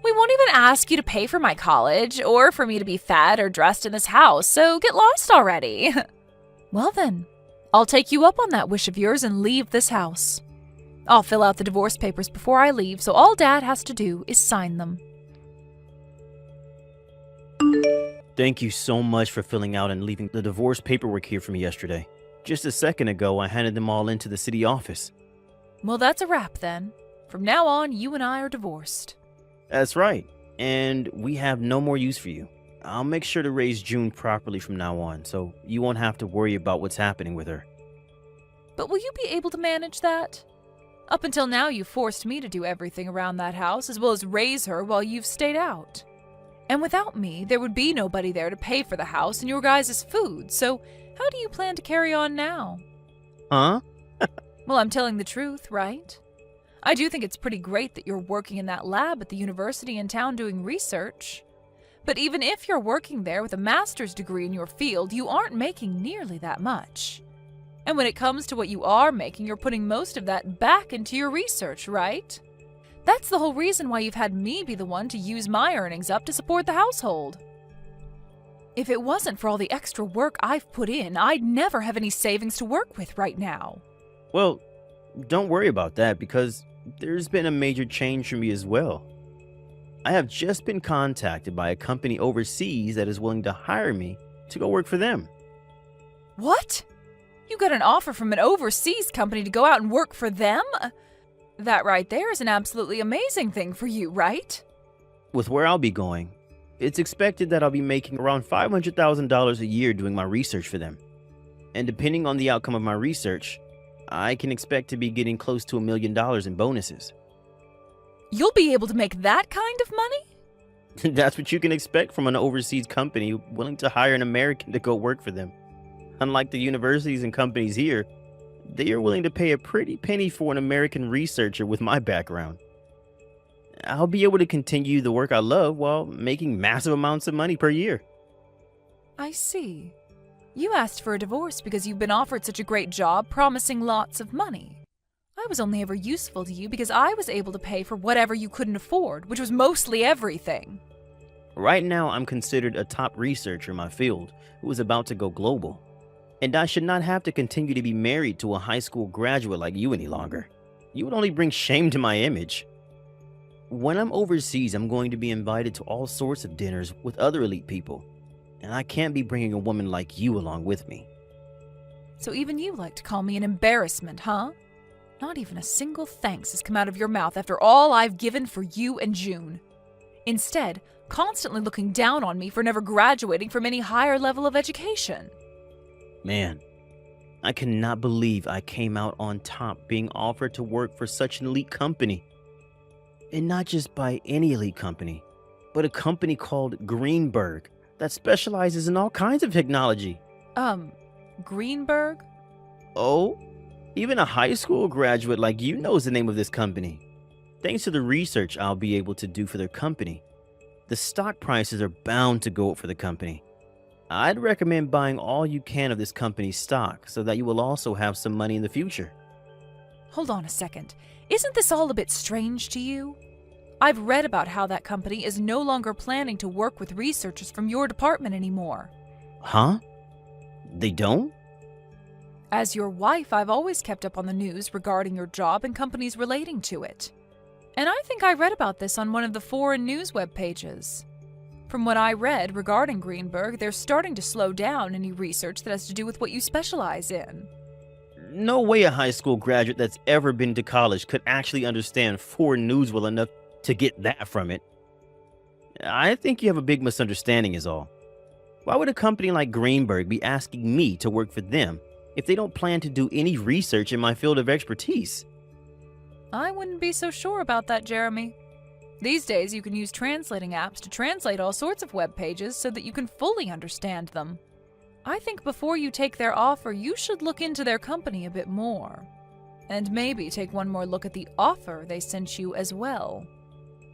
We won't even ask you to pay for my college or for me to be fed or dressed in this house, so get lost already. Well then, I'll take you up on that wish of yours and leave this house. I'll fill out the divorce papers before I leave, so all Dad has to do is sign them. Thank you so much for filling out and leaving the divorce paperwork here for me yesterday. Just a second ago, I handed them all into the city office. Well, that's a wrap then. From now on, you and I are divorced. That's right. And we have no more use for you. I'll make sure to raise June properly from now on, so you won't have to worry about what's happening with her. But will you be able to manage that? Up until now, you've forced me to do everything around that house, as well as raise her while you've stayed out. And without me, there would be nobody there to pay for the house and your guys' food, so how do you plan to carry on now? Huh? Well, I'm telling the truth, right? I do think it's pretty great that you're working in that lab at the university in town doing research. But even if you're working there with a master's degree in your field, you aren't making nearly that much. And when it comes to what you are making, you're putting most of that back into your research, right? That's the whole reason why you've had me be the one to use my earnings up to support the household. If it wasn't for all the extra work I've put in, I'd never have any savings to work with right now. Well, don't worry about that because there's been a major change for me as well. I have just been contacted by a company overseas that is willing to hire me to go work for them. What? You got an offer from an overseas company to go out and work for them? That right there is an absolutely amazing thing for you, right? With where I'll be going, it's expected that I'll be making around $500,000 a year doing my research for them. And depending on the outcome of my research, I can expect to be getting close to $1 million in bonuses. You'll be able to make that kind of money? That's what you can expect from an overseas company willing to hire an American to go work for them. Unlike the universities and companies here, they are willing to pay a pretty penny for an American researcher with my background. I'll be able to continue the work I love while making massive amounts of money per year. I see. You asked for a divorce because you've been offered such a great job promising lots of money. I was only ever useful to you because I was able to pay for whatever you couldn't afford, which was mostly everything. Right now, I'm considered a top researcher in my field who is about to go global. And I should not have to continue to be married to a high school graduate like you any longer. You would only bring shame to my image. When I'm overseas, I'm going to be invited to all sorts of dinners with other elite people. And I can't be bringing a woman like you along with me. So even you like to call me an embarrassment, huh? Not even a single thanks has come out of your mouth after all I've given for you and June. Instead, constantly looking down on me for never graduating from any higher level of education. Man, I cannot believe I came out on top being offered to work for such an elite company. And not just by any elite company, but a company called Greenberg that specializes in all kinds of technology. Greenberg? Oh, even a high school graduate like you knows the name of this company. Thanks to the research I'll be able to do for their company, the stock prices are bound to go up for the company. I'd recommend buying all you can of this company's stock so that you will also have some money in the future. Hold on a second. Isn't this all a bit strange to you? I've read about how that company is no longer planning to work with researchers from your department anymore. Huh? They don't? As your wife, I've always kept up on the news regarding your job and companies relating to it. And I think I read about this on one of the foreign news web pages. From what I read regarding Greenberg, they're starting to slow down any research that has to do with what you specialize in. No way a high school graduate that's ever been to college could actually understand foreign news well enough to get that from it. I think you have a big misunderstanding is all. Why would a company like Greenberg be asking me to work for them if they don't plan to do any research in my field of expertise? I wouldn't be so sure about that, Jeremy. These days, you can use translating apps to translate all sorts of web pages so that you can fully understand them. I think before you take their offer, you should look into their company a bit more. And maybe take one more look at the offer they sent you as well.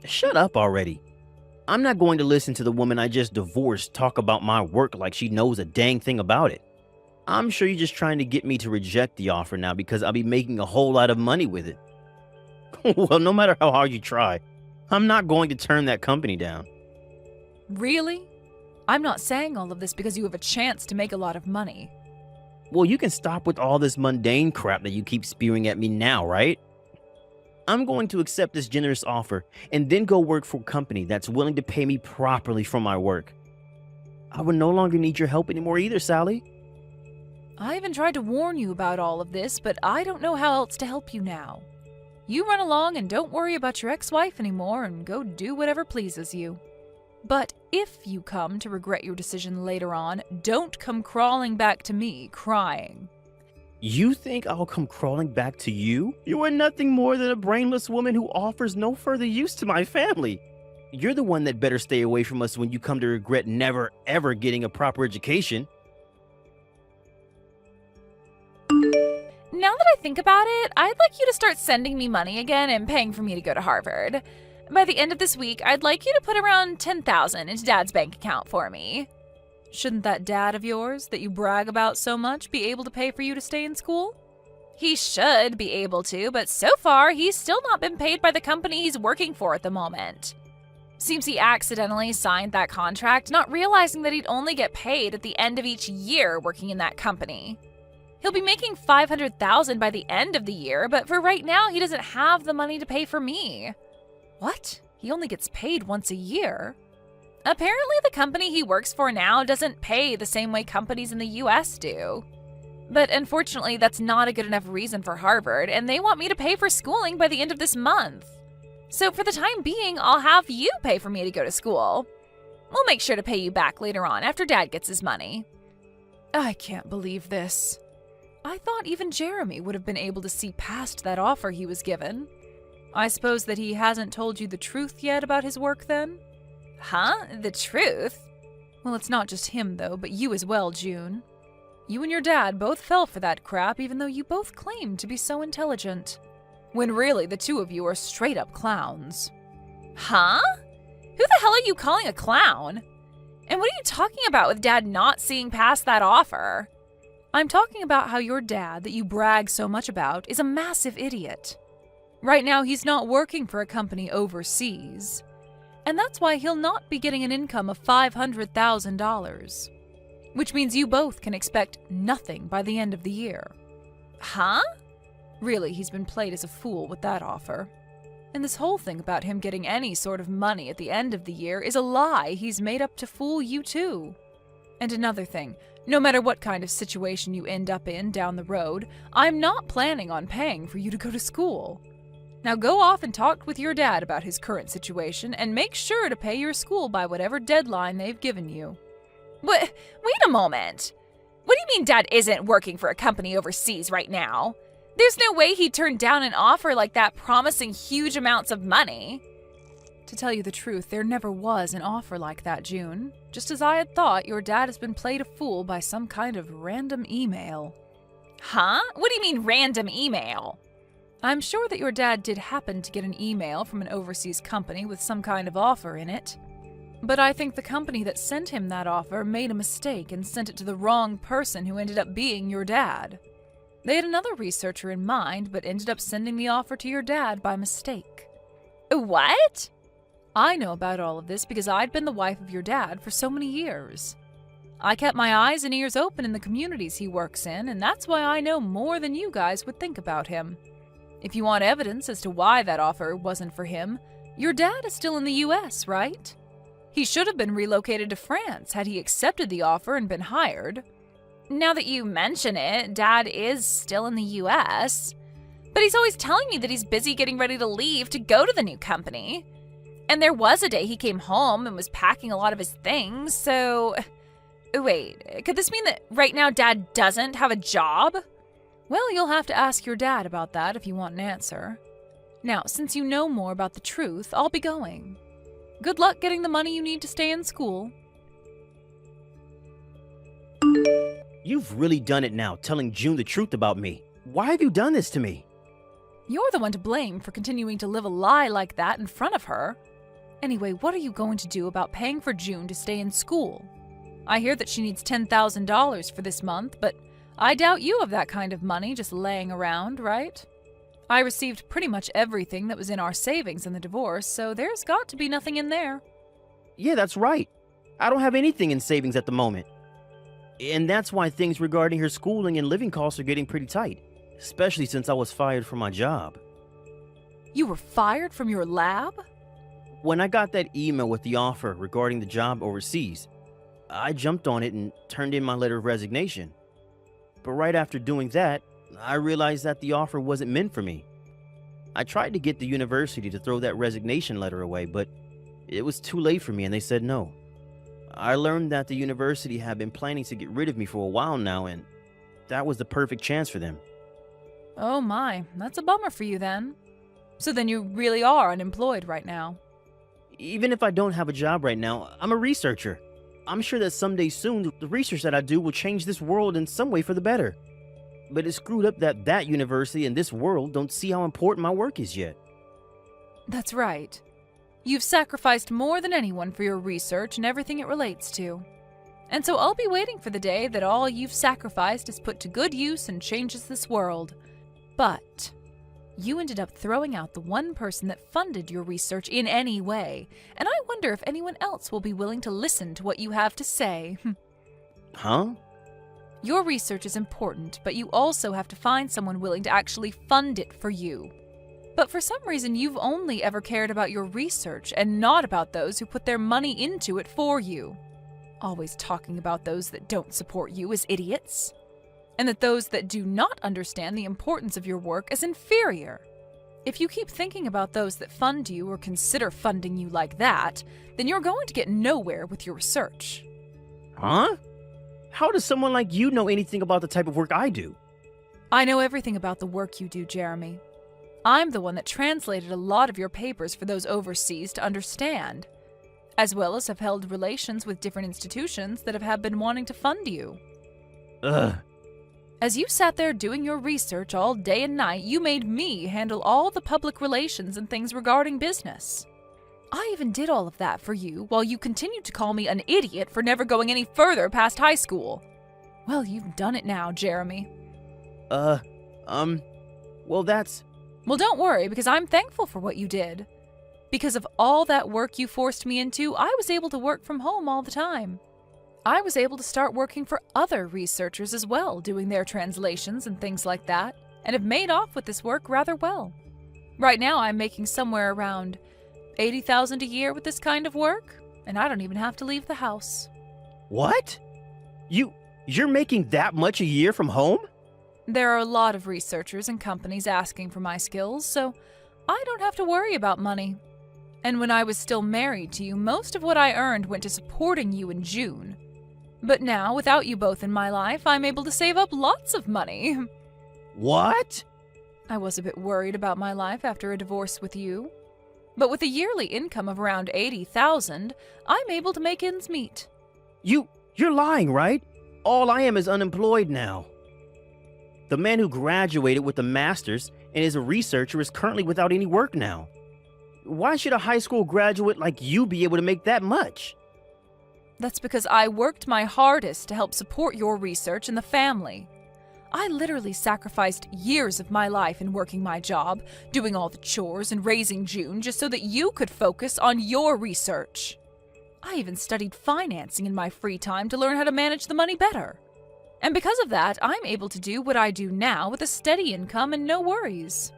Shut up already. I'm not going to listen to the woman I just divorced talk about my work like she knows a dang thing about it. I'm sure you're just trying to get me to reject the offer now because I'll be making a whole lot of money with it. Well, no matter how hard you try, I'm not going to turn that company down. Really? I'm not saying all of this because you have a chance to make a lot of money. Well, you can stop with all this mundane crap that you keep spewing at me now, right? I'm going to accept this generous offer and then go work for a company that's willing to pay me properly for my work. I would no longer need your help anymore either, Sally. I even tried to warn you about all of this, but I don't know how else to help you now. You run along and don't worry about your ex-wife anymore and go do whatever pleases you. But if you come to regret your decision later on, don't come crawling back to me crying. You think I'll come crawling back to you? You are nothing more than a brainless woman who offers no further use to my family. You're the one that better stay away from us when you come to regret never, ever getting a proper education. Now that I think about it, I'd like you to start sending me money again and paying for me to go to Harvard. By the end of this week, I'd like you to put around $10,000 into Dad's bank account for me. Shouldn't that dad of yours that you brag about so much be able to pay for you to stay in school? He should be able to, but so far he's still not been paid by the company he's working for at the moment. Seems he accidentally signed that contract, not realizing that he'd only get paid at the end of each year working in that company. He'll be making $500,000 by the end of the year, but for right now he doesn't have the money to pay for me. What? He only gets paid once a year? Apparently the company he works for now doesn't pay the same way companies in the US do. But unfortunately, that's not a good enough reason for Harvard, and they want me to pay for schooling by the end of this month. So for the time being, I'll have you pay for me to go to school. We'll make sure to pay you back later on after Dad gets his money. I can't believe this. I thought even Jeremy would have been able to see past that offer he was given. I suppose that he hasn't told you the truth yet about his work then? Huh? The truth? Well, it's not just him though, but you as well, June. You and your dad both fell for that crap even though you both claimed to be so intelligent. When really the two of you are straight up clowns. Huh? Who the hell are you calling a clown? And what are you talking about with Dad not seeing past that offer? I'm talking about how your dad, that you brag so much about, is a massive idiot. Right now, he's not working for a company overseas. And that's why he'll not be getting an income of $500,000. Which means you both can expect nothing by the end of the year. Huh? Really, he's been played as a fool with that offer. And this whole thing about him getting any sort of money at the end of the year is a lie he's made up to fool you too. And another thing, no matter what kind of situation you end up in down the road, I'm not planning on paying for you to go to school. Now go off and talk with your dad about his current situation and make sure to pay your school by whatever deadline they've given you. Wait a moment. What do you mean Dad isn't working for a company overseas right now? There's no way he'd turn down an offer like that promising huge amounts of money. To tell you the truth, there never was an offer like that, June. Just as I had thought, your dad has been played a fool by some kind of random email. Huh? What do you mean random email? I'm sure that your dad did happen to get an email from an overseas company with some kind of offer in it. But I think the company that sent him that offer made a mistake and sent it to the wrong person who ended up being your dad. They had another researcher in mind, but ended up sending the offer to your dad by mistake. What? I know about all of this because I'd been the wife of your dad for so many years. I kept my eyes and ears open in the communities he works in, and that's why I know more than you guys would think about him. If you want evidence as to why that offer wasn't for him, your dad is still in the US, right? He should have been relocated to France had he accepted the offer and been hired. Now that you mention it, Dad is still in the US. But he's always telling me that he's busy getting ready to leave to go to the new company. And there was a day he came home and was packing a lot of his things, so... Wait, could this mean that right now Dad doesn't have a job? Well, you'll have to ask your dad about that if you want an answer. Now, since you know more about the truth, I'll be going. Good luck getting the money you need to stay in school. You've really done it now, telling June the truth about me. Why have you done this to me? You're the one to blame for continuing to live a lie like that in front of her. Anyway, what are you going to do about paying for June to stay in school? I hear that she needs $10,000 for this month, but I doubt you have that kind of money just laying around, right? I received pretty much everything that was in our savings in the divorce, so there's got to be nothing in there. Yeah, that's right. I don't have anything in savings at the moment. And that's why things regarding her schooling and living costs are getting pretty tight, especially since I was fired from my job. You were fired from your lab? When I got that email with the offer regarding the job overseas, I jumped on it and turned in my letter of resignation. But right after doing that, I realized that the offer wasn't meant for me. I tried to get the university to throw that resignation letter away, but it was too late for me and they said no. I learned that the university had been planning to get rid of me for a while now, and that was the perfect chance for them. Oh my, that's a bummer for you then. So then you really are unemployed right now. Even if I don't have a job right now, I'm a researcher. I'm sure that someday soon, the research that I do will change this world in some way for the better. But it's screwed up that that university and this world don't see how important my work is yet. That's right. You've sacrificed more than anyone for your research and everything it relates to. And so I'll be waiting for the day that all you've sacrificed is put to good use and changes this world. But you ended up throwing out the one person that funded your research in any way, and I wonder if anyone else will be willing to listen to what you have to say. Huh? Your research is important, but you also have to find someone willing to actually fund it for you. But for some reason, you've only ever cared about your research and not about those who put their money into it for you. Always talking about those that don't support you as idiots. And that those that do not understand the importance of your work as inferior. If you keep thinking about those that fund you or consider funding you like that, then you're going to get nowhere with your research. Huh? How does someone like you know anything about the type of work I do? I know everything about the work you do, Jeremy. I'm the one that translated a lot of your papers for those overseas to understand, as well as have held relations with different institutions that have been wanting to fund you. Ugh. As you sat there doing your research all day and night, you made me handle all the public relations and things regarding business. I even did all of that for you while you continued to call me an idiot for never going any further past high school. Well, you've done it now, Jeremy. Well, that's... Well, don't worry, because I'm thankful for what you did. Because of all that work you forced me into, I was able to work from home all the time. I was able to start working for other researchers as well, doing their translations and things like that, and have made off with this work rather well. Right now, I'm making somewhere around $80,000 a year with this kind of work, and I don't even have to leave the house. What? You're making that much a year from home? There are a lot of researchers and companies asking for my skills, so I don't have to worry about money. And when I was still married to you, most of what I earned went to supporting you in June. But now, without you both in my life, I'm able to save up lots of money. What? I was a bit worried about my life after a divorce with you. But with a yearly income of around $80,000, I'm able to make ends meet. You're lying, right? All I am is unemployed now. The man who graduated with a master's and is a researcher is currently without any work now. Why should a high school graduate like you be able to make that much? That's because I worked my hardest to help support your research and the family. I literally sacrificed years of my life in working my job, doing all the chores and raising June just so that you could focus on your research. I even studied financing in my free time to learn how to manage the money better. And because of that, I'm able to do what I do now with a steady income and no worries.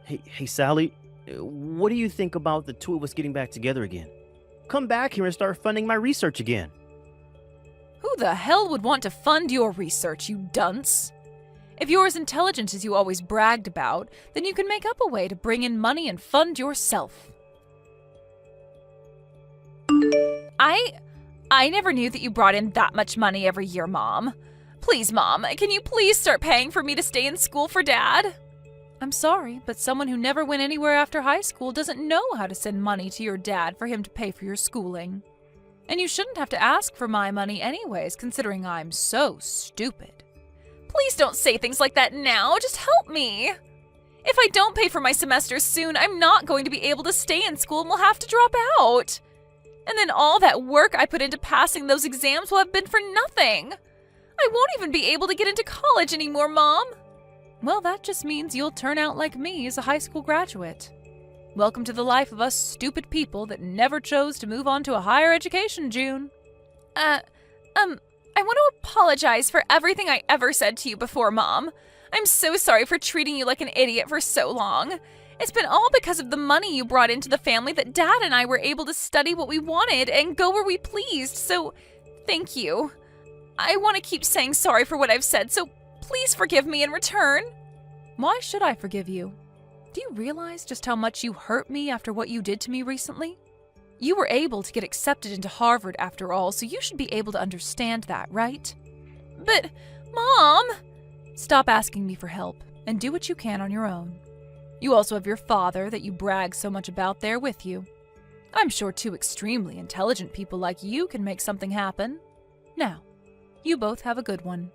Hey, Sally, what do you think about the two of us getting back together again? Come back here and start funding my research again. Who the hell would want to fund your research, you dunce? If you're as intelligent as you always bragged about, then you can make up a way to bring in money and fund yourself. I never knew that you brought in that much money every year, Mom. Please, Mom, can you please start paying for me to stay in school for Dad? I'm sorry, but someone who never went anywhere after high school doesn't know how to send money to your dad for him to pay for your schooling. And you shouldn't have to ask for my money anyways, considering I'm so stupid. Please don't say things like that now. Just help me. If I don't pay for my semester soon, I'm not going to be able to stay in school and will have to drop out. And then all that work I put into passing those exams will have been for nothing. I won't even be able to get into college anymore, Mom. Well, that just means you'll turn out like me as a high school graduate. Welcome to the life of us stupid people that never chose to move on to a higher education, June. I want to apologize for everything I ever said to you before, Mom. I'm so sorry for treating you like an idiot for so long. It's been all because of the money you brought into the family that Dad and I were able to study what we wanted and go where we pleased, so thank you. I want to keep saying sorry for what I've said, so Please forgive me in return. Why should I forgive you? Do you realize just how much you hurt me after what you did to me recently? You were able to get accepted into Harvard after all, so you should be able to understand that, right? But, Mom! Stop asking me for help, and do what you can on your own. You also have your father that you brag so much about there with you. I'm sure two extremely intelligent people like you can make something happen. Now, you both have a good one.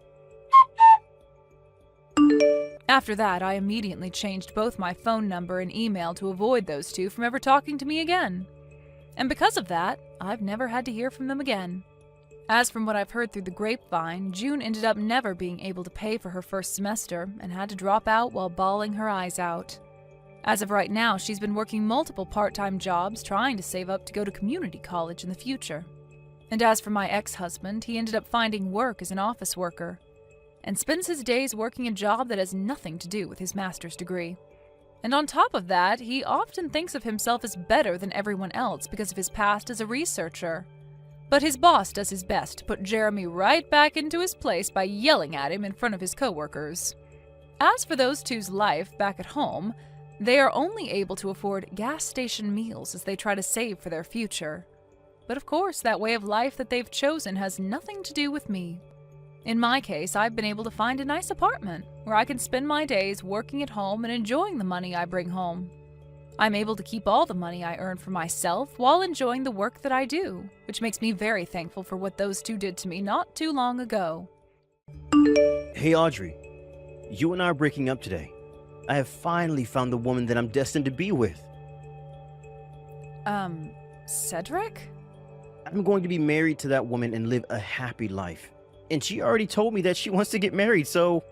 After that, I immediately changed both my phone number and email to avoid those two from ever talking to me again. And because of that, I've never had to hear from them again. As from what I've heard through the grapevine, June ended up never being able to pay for her first semester and had to drop out while bawling her eyes out. As of right now, she's been working multiple part-time jobs trying to save up to go to community college in the future. And as for my ex-husband, he ended up finding work as an office worker and spends his days working a job that has nothing to do with his master's degree. And on top of that, he often thinks of himself as better than everyone else because of his past as a researcher. But his boss does his best to put Jeremy right back into his place by yelling at him in front of his coworkers. As for those two's life back at home, they are only able to afford gas station meals as they try to save for their future. But of course, that way of life that they've chosen has nothing to do with me. In my case, I've been able to find a nice apartment where I can spend my days working at home and enjoying the money I bring home. I'm able to keep all the money I earn for myself while enjoying the work that I do, which makes me very thankful for what those two did to me not too long ago. Hey, Audrey. You and I are breaking up today. I have finally found the woman that I'm destined to be with. Cedric? I'm going to be married to that woman and live a happy life. And she already told me that she wants to get married, so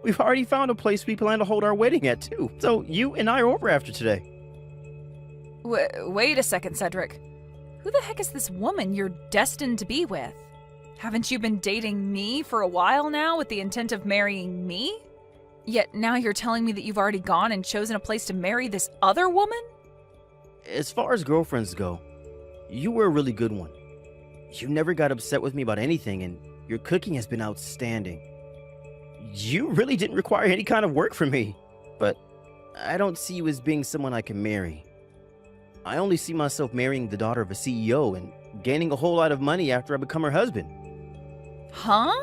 we've already found a place we plan to hold our wedding at, too. So you and I are over after today. Wait a second, Cedric. Who the heck is this woman you're destined to be with? Haven't you been dating me for a while now with the intent of marrying me? Yet now you're telling me that you've already gone and chosen a place to marry this other woman? As far as girlfriends go, you were a really good one. You never got upset with me about anything, and your cooking has been outstanding. You really didn't require any kind of work from me, but I don't see you as being someone I can marry. I only see myself marrying the daughter of a CEO and gaining a whole lot of money after I become her husband. Huh?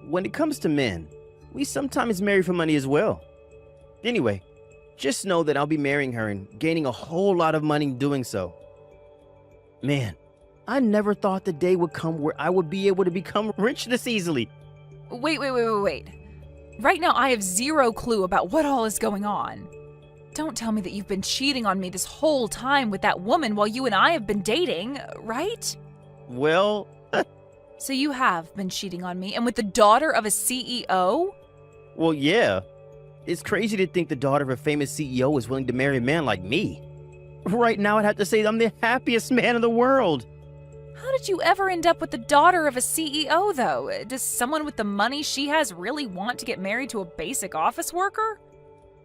When it comes to men, we sometimes marry for money as well. Anyway, just know that I'll be marrying her and gaining a whole lot of money doing so. Man, I never thought the day would come where I would be able to become rich this easily. Wait. Right now I have zero clue about what all is going on. Don't tell me that you've been cheating on me this whole time with that woman while you and I have been dating, right? Well, So you have been cheating on me, and with the daughter of a CEO? well, yeah. It's crazy to think the daughter of a famous CEO is willing to marry a man like me. Right now, I'd have to say I'm the happiest man in the world. How did you ever end up with the daughter of a CEO, though? Does someone with the money she has really want to get married to a basic office worker?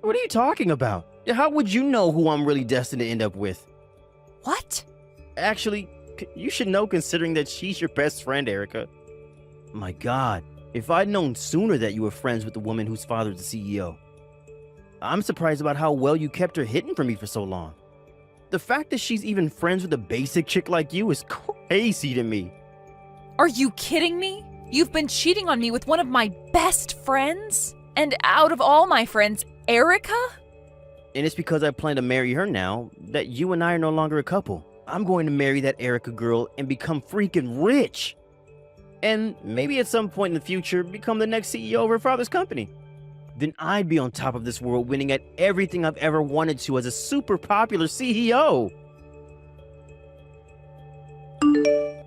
What are you talking about? How would you know who I'm really destined to end up with? What? Actually, you should know considering that she's your best friend, Erica. My God, if I'd known sooner that you were friends with the woman whose father's the CEO. I'm surprised about how well you kept her hidden from me for so long. The fact that she's even friends with a basic chick like you is crazy to me. Are you kidding me? You've been cheating on me with one of my best friends? And out of all my friends, Erica? And it's because I plan to marry her now that you and I are no longer a couple. I'm going to marry that Erica girl and become freaking rich. And maybe at some point in the future, become the next CEO of her father's company. Then I'd be on top of this world, winning at everything I've ever wanted to as a super popular CEO.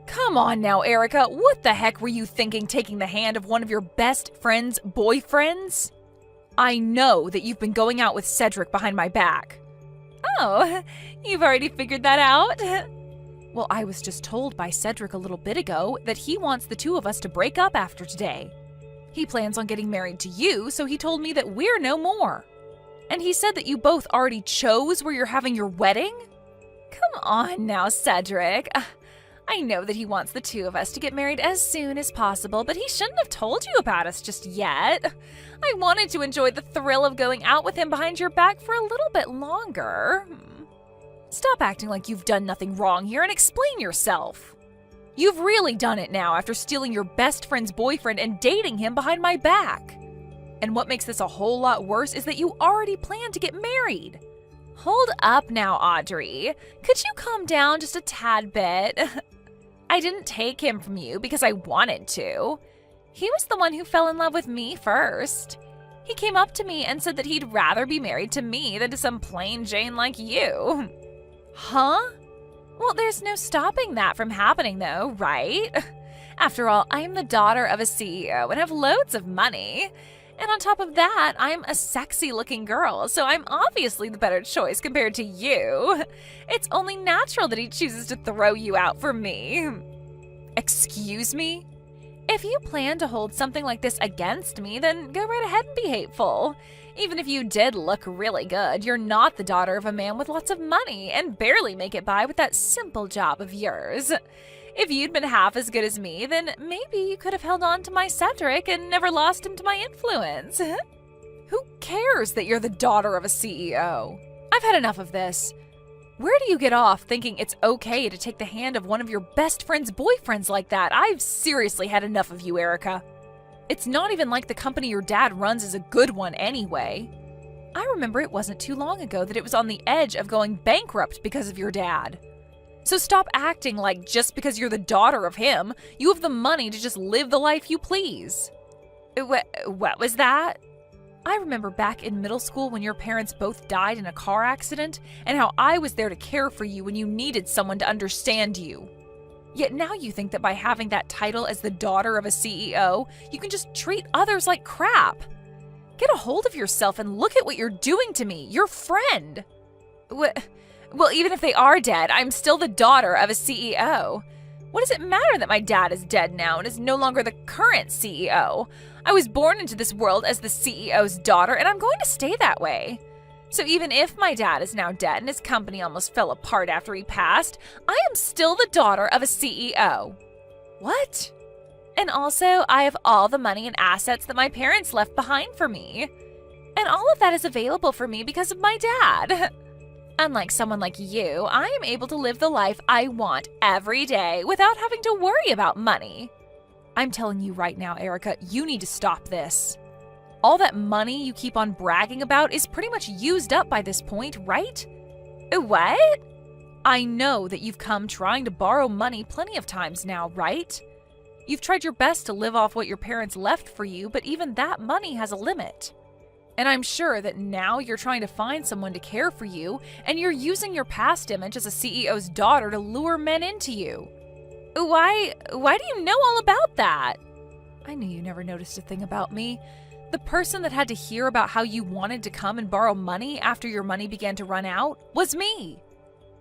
Come on now, Erica. What the heck were you thinking taking the hand of one of your best friend's boyfriends? I know that you've been going out with Cedric behind my back. Oh, you've already figured that out? Well, I was just told by Cedric a little bit ago that he wants the two of us to break up after today. He plans on getting married to you, so he told me that we're no more. And he said that you both already chose where you're having your wedding? Come on now, Cedric. I know that he wants the two of us to get married as soon as possible, but he shouldn't have told you about us just yet. I wanted to enjoy the thrill of going out with him behind your back for a little bit longer. Stop acting like you've done nothing wrong here and explain yourself. You've really done it now after stealing your best friend's boyfriend and dating him behind my back. And what makes this a whole lot worse is that you already planned to get married. Hold up now, Audrey. Could you calm down just a tad bit? I didn't take him from you because I wanted to. He was the one who fell in love with me first. He came up to me and said that he'd rather be married to me than to some plain Jane like you. Huh? Well, there's no stopping that from happening though, right? After all, I'm the daughter of a CEO and have loads of money. And on top of that, I'm a sexy-looking girl, so I'm obviously the better choice compared to you. It's only natural that he chooses to throw you out for me. Excuse me? If you plan to hold something like this against me, then go right ahead and be hateful. Even if you did look really good, you're not the daughter of a man with lots of money and barely make it by with that simple job of yours. If you'd been half as good as me, then maybe you could have held on to my Cedric and never lost him to my influence. Who cares that you're the daughter of a CEO? I've had enough of this. Where do you get off thinking it's okay to take the hand of one of your best friend's boyfriends like that? I've seriously had enough of you, Erica. It's not even like the company your dad runs is a good one anyway. I remember it wasn't too long ago that it was on the edge of going bankrupt because of your dad. So stop acting like just because you're the daughter of him, you have the money to just live the life you please. What was that? I remember back in middle school when your parents both died in a car accident and how I was there to care for you when you needed someone to understand you. Yet now you think that by having that title as the daughter of a CEO, you can just treat others like crap. Get a hold of yourself and look at what you're doing to me, your friend. Well, even if they are dead, I'm still the daughter of a CEO. What does it matter that my dad is dead now and is no longer the current CEO? I was born into this world as the CEO's daughter, and I'm going to stay that way. So even if my dad is now dead and his company almost fell apart after he passed, I am still the daughter of a CEO. What? And also, I have all the money and assets that my parents left behind for me. And all of that is available for me because of my dad. Unlike someone like you, I am able to live the life I want every day without having to worry about money. I'm telling you right now, Erica, you need to stop this. All that money you keep on bragging about is pretty much used up by this point, right? What? I know that you've come trying to borrow money plenty of times now, right? You've tried your best to live off what your parents left for you, but even that money has a limit. And I'm sure that now you're trying to find someone to care for you, and you're using your past image as a CEO's daughter to lure men into you. Why do you know all about that? I knew you never noticed a thing about me. The person that had to hear about how you wanted to come and borrow money after your money began to run out was me.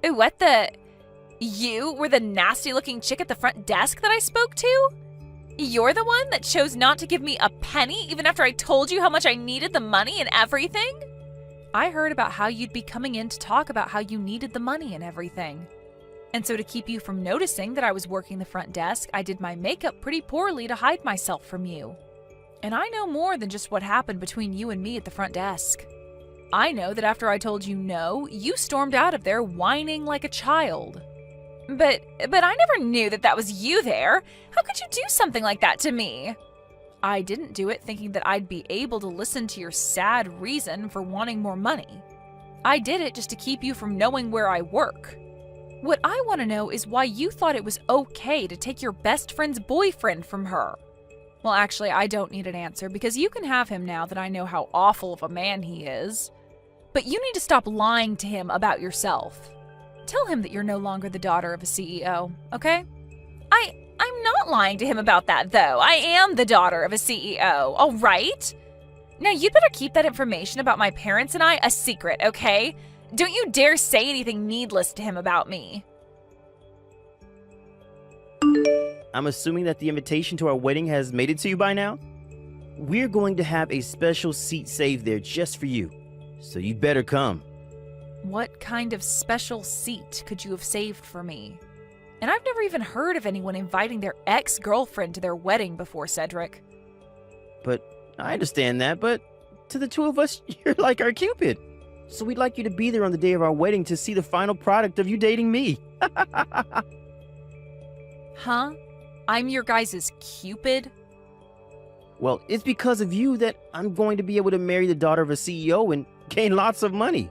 What the? You were the nasty-looking chick at the front desk that I spoke to? You're the one that chose not to give me a penny even after I told you how much I needed the money and everything? I heard about how you'd be coming in to talk about how you needed the money and everything. And so to keep you from noticing that I was working the front desk, I did my makeup pretty poorly to hide myself from you. And I know more than just what happened between you and me at the front desk. I know that after I told you no, you stormed out of there whining like a child. But I never knew that was you there. How could you do something like that to me? I didn't do it thinking that I'd be able to listen to your sad reason for wanting more money. I did it just to keep you from knowing where I work. What I want to know is why you thought it was okay to take your best friend's boyfriend from her. Well, actually, I don't need an answer because you can have him now that I know how awful of a man he is. But you need to stop lying to him about yourself. Tell him that you're no longer the daughter of a CEO, okay? I'm not lying to him about that, though. I am the daughter of a CEO, all right? Now, you'd better keep that information about my parents and I a secret, okay? Don't you dare say anything needless to him about me. I'm assuming that the invitation to our wedding has made it to you by now? We're going to have a special seat saved there just for you, so you'd better come. What kind of special seat could you have saved for me? And I've never even heard of anyone inviting their ex-girlfriend to their wedding before, Cedric. But I understand that, but to the two of us, you're like our Cupid. So we'd like you to be there on the day of our wedding to see the final product of you dating me. Huh? I'm your guys' Cupid? Well, it's because of you that I'm going to be able to marry the daughter of a CEO and gain lots of money.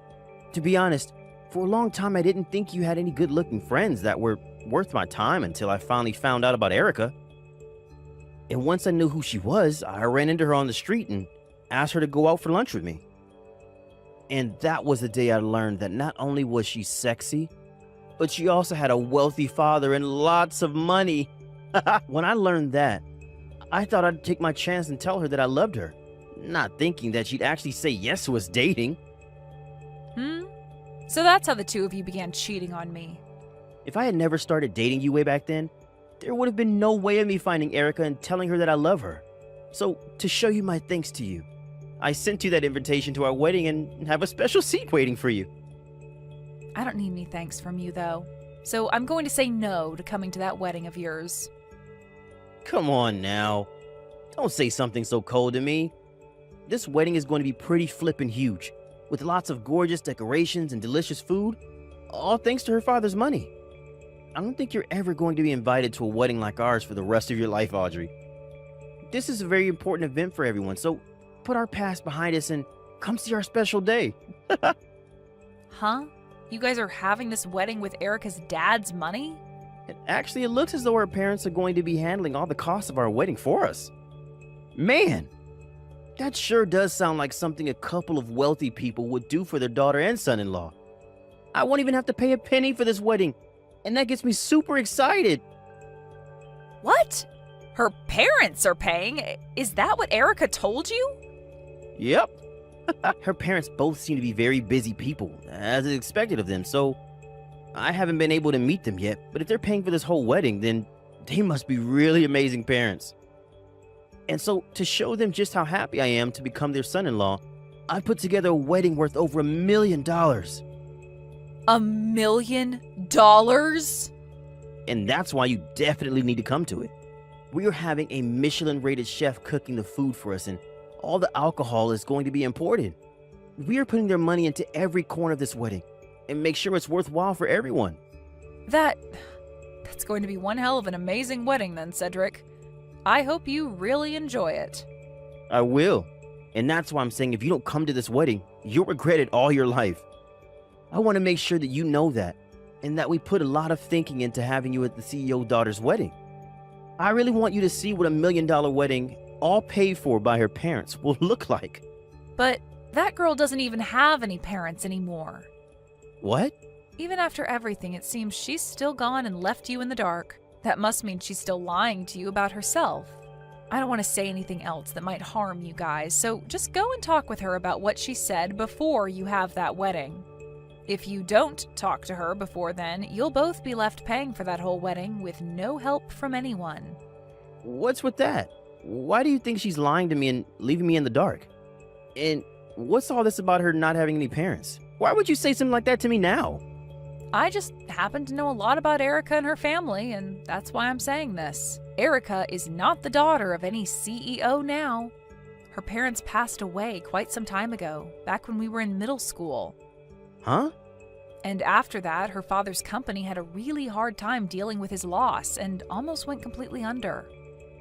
To be honest, for a long time I didn't think you had any good-looking friends that were worth my time until I finally found out about Erica. And once I knew who she was, I ran into her on the street and asked her to go out for lunch with me. And that was the day I learned that not only was she sexy, but she also had a wealthy father and lots of money. When I learned that, I thought I'd take my chance and tell her that I loved her, not thinking that she'd actually say yes to us dating. So that's how the two of you began cheating on me. If I had never started dating you way back then, there would have been no way of me finding Erica and telling her that I love her. So, to show you my thanks to you, I sent you that invitation to our wedding and have a special seat waiting for you. I don't need any thanks from you, though. So I'm going to say no to coming to that wedding of yours. Come on now. Don't say something so cold to me. This wedding is going to be pretty flippin' huge, with lots of gorgeous decorations and delicious food, all thanks to her father's money. I don't think you're ever going to be invited to a wedding like ours for the rest of your life, Audrey. This is a very important event for everyone, so put our past behind us and come see our special day. Huh? You guys are having this wedding with Erica's dad's money? Actually, it looks as though our parents are going to be handling all the costs of our wedding for us. Man, that sure does sound like something a couple of wealthy people would do for their daughter and son-in-law. I won't even have to pay a penny for this wedding, and that gets me super excited. What? Her parents are paying? Is that what Erica told you? Yep. Her parents both seem to be very busy people, as is expected of them, so I haven't been able to meet them yet, but if they're paying for this whole wedding, then they must be really amazing parents. And so, to show them just how happy I am to become their son-in-law, I put together a wedding worth over $1 million. $1 million? And that's why you definitely need to come to it. We are having a Michelin-rated chef cooking the food for us, and all the alcohol is going to be imported. We are putting their money into every corner of this wedding, and make sure it's worthwhile for everyone. That's going to be one hell of an amazing wedding then, Cedric. I hope you really enjoy it. I will. And that's why I'm saying if you don't come to this wedding, you'll regret it all your life. I want to make sure that you know that, and that we put a lot of thinking into having you at the CEO daughter's wedding. I really want you to see what $1 million wedding, all paid for by her parents, will look like. But that girl doesn't even have any parents anymore. What? Even after everything, it seems she's still gone and left you in the dark. That must mean she's still lying to you about herself. I don't want to say anything else that might harm you guys, so just go and talk with her about what she said before you have that wedding. If you don't talk to her before then, you'll both be left paying for that whole wedding with no help from anyone. What's with that? Why do you think she's lying to me and leaving me in the dark? And what's all this about her not having any parents? Why would you say something like that to me now? I just happen to know a lot about Erica and her family, and that's why I'm saying this. Erica is not the daughter of any CEO now. Her parents passed away quite some time ago, back when we were in middle school. Huh? And after that, her father's company had a really hard time dealing with his loss and almost went completely under.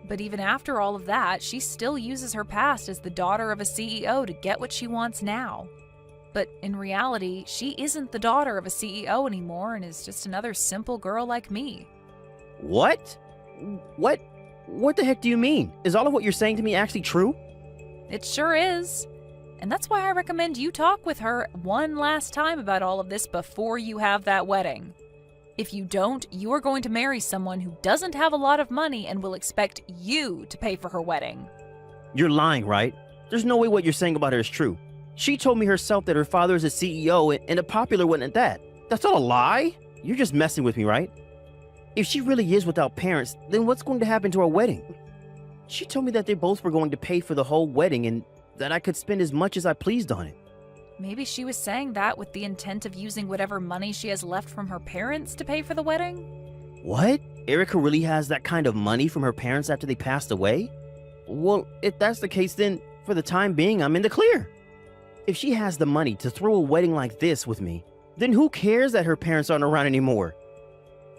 But even after all of that, she still uses her past as the daughter of a CEO to get what she wants now. But in reality, she isn't the daughter of a CEO anymore and is just another simple girl like me. What? What the heck do you mean? Is all of what you're saying to me actually true? It sure is. And that's why I recommend you talk with her one last time about all of this before you have that wedding. If you don't, you are going to marry someone who doesn't have a lot of money and will expect you to pay for her wedding. You're lying, right? There's no way what you're saying about her is true. She told me herself that her father is a CEO and a popular one at that. That's all a lie? You're just messing with me, right? If she really is without parents, then what's going to happen to our wedding? She told me that they both were going to pay for the whole wedding and that I could spend as much as I pleased on it. Maybe she was saying that with the intent of using whatever money she has left from her parents to pay for the wedding? What? Erica really has that kind of money from her parents after they passed away? Well, if that's the case, then for the time being, I'm in the clear. If she has the money to throw a wedding like this with me, then who cares that her parents aren't around anymore?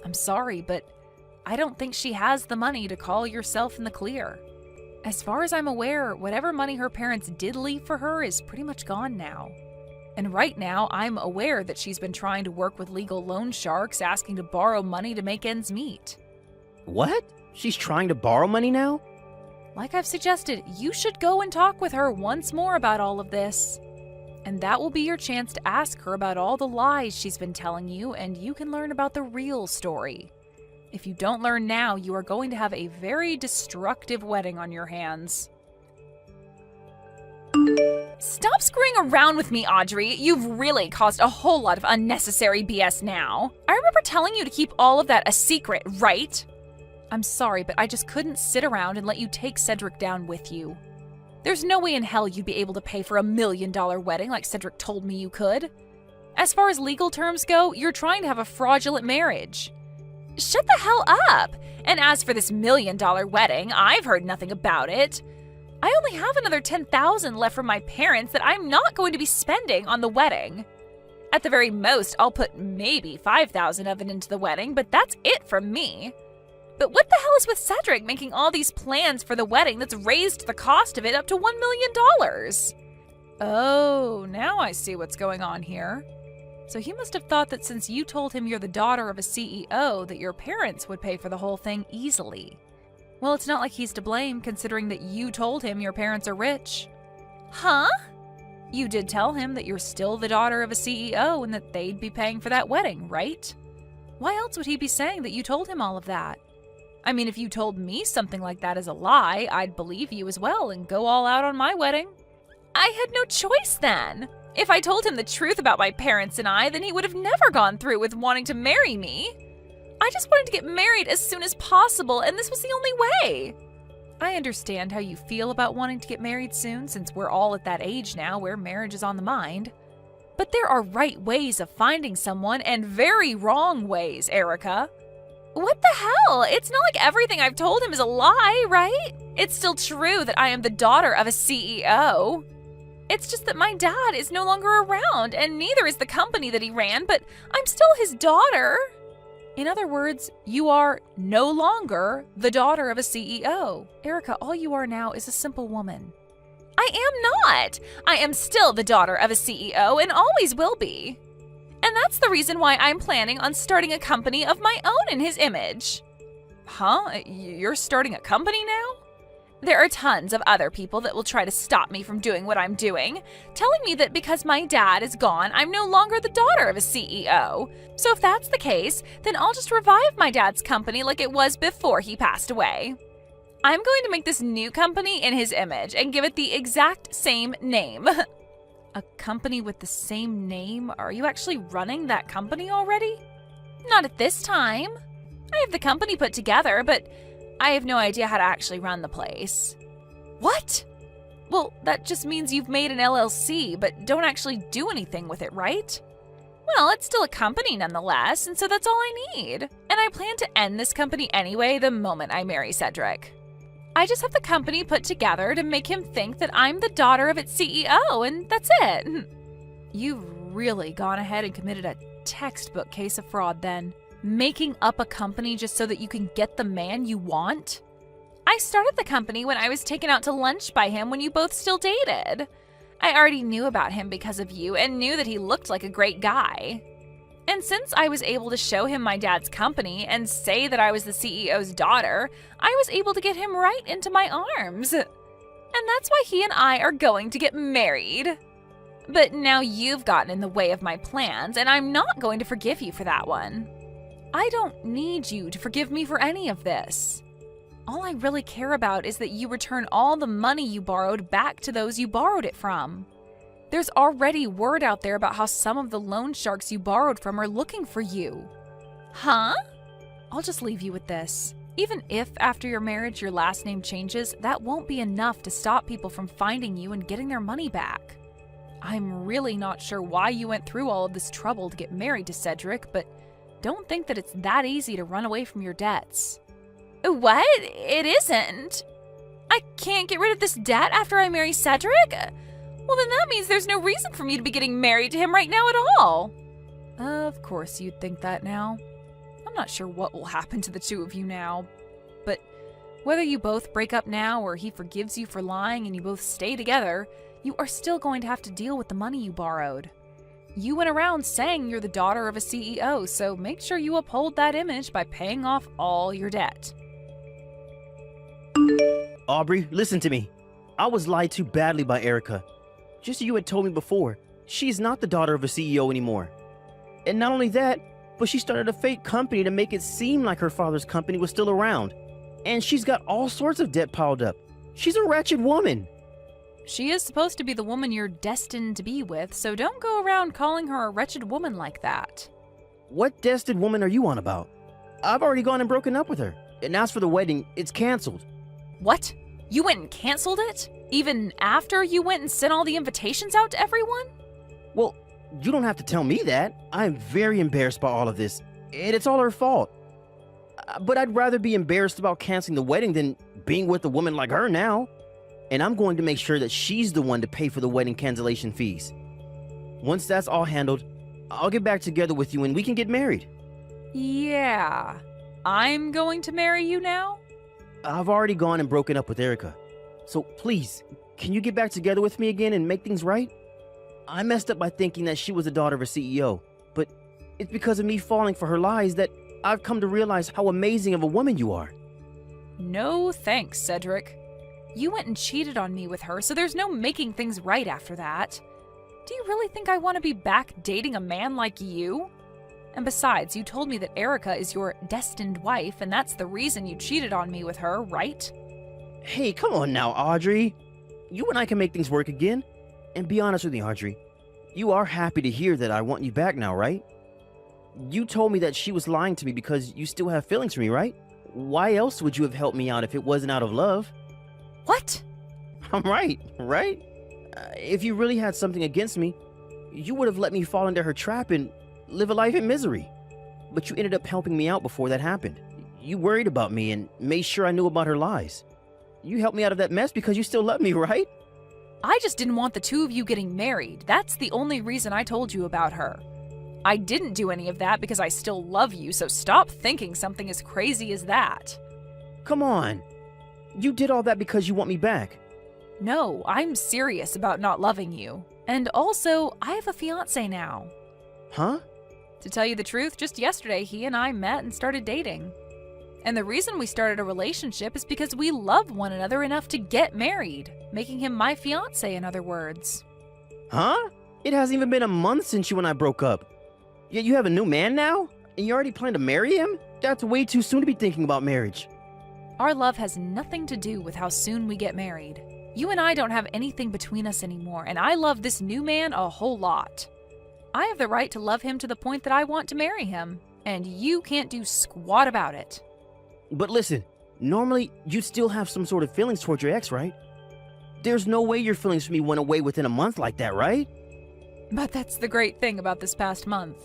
I'm sorry, but I don't think she has the money to call yourself in the clear. As far as I'm aware, whatever money her parents did leave for her is pretty much gone now. And right now, I'm aware that she's been trying to work with legal loan sharks asking to borrow money to make ends meet. What? She's trying to borrow money now? Like I've suggested, you should go and talk with her once more about all of this. And that will be your chance to ask her about all the lies she's been telling you, and you can learn about the real story. If you don't learn now, you are going to have a very destructive wedding on your hands. Stop screwing around with me, Audrey. You've really caused a whole lot of unnecessary BS now. I remember telling you to keep all of that a secret, right? I'm sorry, but I just couldn't sit around and let you take Cedric down with you. There's no way in hell you'd be able to pay for $1 million wedding like Cedric told me you could. As far as legal terms go, you're trying to have a fraudulent marriage. Shut the hell up! And as for this $1 million wedding, I've heard nothing about it. I only have another $10,000 left from my parents that I'm not going to be spending on the wedding. At the very most, I'll put maybe $5,000 of it into the wedding, but that's it from me. But what the hell is with Cedric making all these plans for the wedding that's raised the cost of it up to $1 million? Oh, now I see what's going on here. So he must have thought that since you told him you're the daughter of a CEO, that your parents would pay for the whole thing easily. Well, it's not like he's to blame, considering that you told him your parents are rich. Huh? You did tell him that you're still the daughter of a CEO and that they'd be paying for that wedding, right? Why else would he be saying that you told him all of that? I mean, if you told me something like that as a lie, I'd believe you as well and go all out on my wedding. I had no choice then. If I told him the truth about my parents and I, then he would have never gone through with wanting to marry me. I just wanted to get married as soon as possible, and this was the only way. I understand how you feel about wanting to get married soon, since we're all at that age now where marriage is on the mind. But there are right ways of finding someone and very wrong ways, Erica. What the hell? It's not like everything I've told him is a lie, right? It's still true that I am the daughter of a CEO. It's just that my dad is no longer around, and neither is the company that he ran, but I'm still his daughter. In other words, you are no longer the daughter of a CEO. Erica, all you are now is a simple woman. I am not. I am still the daughter of a CEO and always will be. And that's the reason why I'm planning on starting a company of my own in his image. Huh? You're starting a company now? There are tons of other people that will try to stop me from doing what I'm doing, telling me that because my dad is gone, I'm no longer the daughter of a CEO. So if that's the case, then I'll just revive my dad's company like it was before he passed away. I'm going to make this new company in his image and give it the exact same name. A company with the same name? Are you actually running that company already? Not at this time. I have the company put together, but I have no idea how to actually run the place. What? Well, that just means you've made an LLC, but don't actually do anything with it, right? Well, it's still a company nonetheless, and so that's all I need. And I plan to end this company anyway the moment I marry Cedric. I just have the company put together to make him think that I'm the daughter of its CEO, and that's it. You've really gone ahead and committed a textbook case of fraud then. Making up a company just so that you can get the man you want? I started the company when I was taken out to lunch by him when you both still dated. I already knew about him because of you and knew that he looked like a great guy. And since I was able to show him my dad's company and say that I was the CEO's daughter, I was able to get him right into my arms. And that's why he and I are going to get married. But now you've gotten in the way of my plans, and I'm not going to forgive you for that one. I don't need you to forgive me for any of this. All I really care about is that you return all the money you borrowed back to those you borrowed it from. There's already word out there about how some of the loan sharks you borrowed from are looking for you. Huh? I'll just leave you with this. Even if after your marriage your last name changes, that won't be enough to stop people from finding you and getting their money back. I'm really not sure why you went through all of this trouble to get married to Cedric, but don't think that it's that easy to run away from your debts. What? It isn't. I can't get rid of this debt after I marry Cedric? Well, then that means there's no reason for me to be getting married to him right now at all. Of course you'd think that now. I'm not sure what will happen to the two of you now, but whether you both break up now or he forgives you for lying and you both stay together, you are still going to have to deal with the money you borrowed. You went around saying you're the daughter of a CEO, so make sure you uphold that image by paying off all your debt. Aubrey, listen to me. I was lied to badly by Erica. Just as you had told me before, she's not the daughter of a CEO anymore. And not only that, but she started a fake company to make it seem like her father's company was still around. And she's got all sorts of debt piled up. She's a wretched woman. She is supposed to be the woman you're destined to be with, so don't go around calling her a wretched woman like that. What destined woman are you on about? I've already gone and broken up with her. And as for the wedding, it's canceled. What? You went and canceled it? Even after you went and sent all the invitations out to everyone? Well, you don't have to tell me that. I'm very embarrassed by all of this, and it's all her fault. But I'd rather be embarrassed about canceling the wedding than being with a woman like her now. And I'm going to make sure that she's the one to pay for the wedding cancellation fees. Once that's all handled, I'll get back together with you and we can get married. Yeah. I'm going to marry you now? I've already gone and broken up with Erica. So please, can you get back together with me again and make things right? I messed up by thinking that she was the daughter of a CEO, but it's because of me falling for her lies that I've come to realize how amazing of a woman you are. No thanks, Cedric. You went and cheated on me with her, so there's no making things right after that. Do you really think I want to be back dating a man like you? And besides, you told me that Erica is your destined wife, and that's the reason you cheated on me with her, right? Hey, come on now, Audrey. You and I can make things work again. And be honest with me, Audrey. You are happy to hear that I want you back now, right? You told me that she was lying to me because you still have feelings for me, right? Why else would you have helped me out if it wasn't out of love? What? I'm right? If you really had something against me, you would have let me fall into her trap and live a life in misery. But you ended up helping me out before that happened. You worried about me and made sure I knew about her lies. You helped me out of that mess because you still love me, right? I just didn't want the two of you getting married. That's the only reason I told you about her. I didn't do any of that because I still love you, so stop thinking something as crazy as that. Come on. You did all that because you want me back. No, I'm serious about not loving you. And also, I have a fiancé now. Huh? To tell you the truth, just yesterday he and I met and started dating. And the reason we started a relationship is because we love one another enough to get married, making him my fiancé, in other words. Huh? It hasn't even been a month since you and I broke up. Yet you have a new man now? And you already plan to marry him? That's way too soon to be thinking about marriage. Our love has nothing to do with how soon we get married. You and I don't have anything between us anymore, and I love this new man a whole lot. I have the right to love him to the point that I want to marry him, and you can't do squat about it. But listen, normally you'd still have some sort of feelings towards your ex, right? There's no way your feelings for me went away within a month like that, right? But that's the great thing about this past month.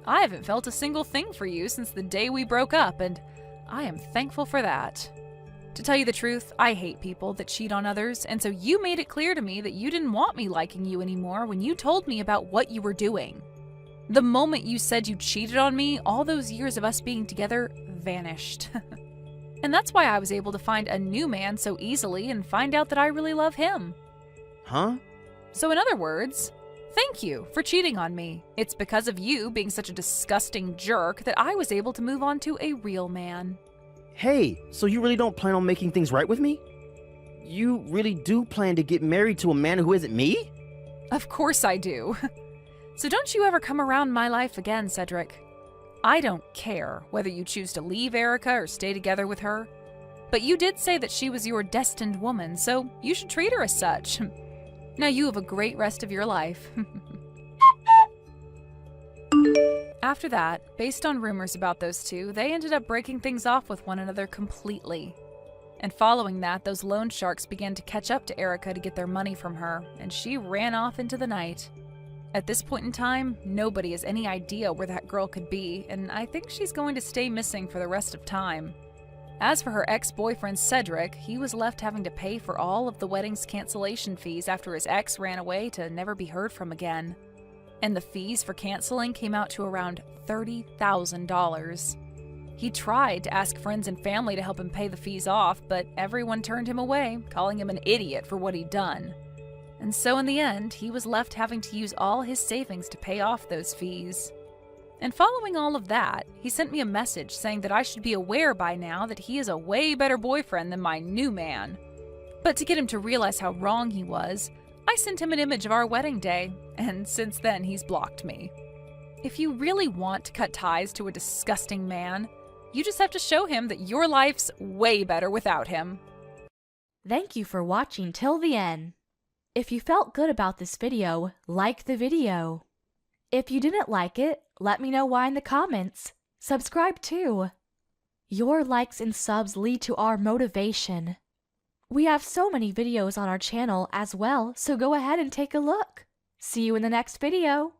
I haven't felt a single thing for you since the day we broke up, and I am thankful for that. To tell you the truth, I hate people that cheat on others, and so you made it clear to me that you didn't want me liking you anymore when you told me about what you were doing. The moment you said you cheated on me, all those years of us being together vanished. And that's why I was able to find a new man so easily and find out that I really love him. Huh? So in other words, thank you for cheating on me. It's because of you being such a disgusting jerk that I was able to move on to a real man. Hey, so you really don't plan on making things right with me? You really do plan to get married to a man who isn't me? Of course I do. So don't you ever come around my life again, Cedric. I don't care whether you choose to leave Erica or stay together with her. But you did say that she was your destined woman, so you should treat her as such. Now you have a great rest of your life. After that, based on rumors about those two, they ended up breaking things off with one another completely. And following that, those loan sharks began to catch up to Erica to get their money from her, and she ran off into the night. At this point in time, nobody has any idea where that girl could be, and I think she's going to stay missing for the rest of time. As for her ex-boyfriend Cedric, he was left having to pay for all of the wedding's cancellation fees after his ex ran away to never be heard from again. And the fees for canceling came out to around $30,000. He tried to ask friends and family to help him pay the fees off, but everyone turned him away, calling him an idiot for what he'd done. And so in the end, he was left having to use all his savings to pay off those fees. And following all of that, he sent me a message saying that I should be aware by now that he is a way better boyfriend than my new man. But to get him to realize how wrong he was, I sent him an image of our wedding day, and since then he's blocked me. If you really want to cut ties to a disgusting man, you just have to show him that your life's way better without him. Thank you for watching till the end. If you felt good about this video, like the video. If you didn't like it, let me know why in the comments. Subscribe too. Your likes and subs lead to our motivation. We have so many videos on our channel as well, so go ahead and take a look. See you in the next video.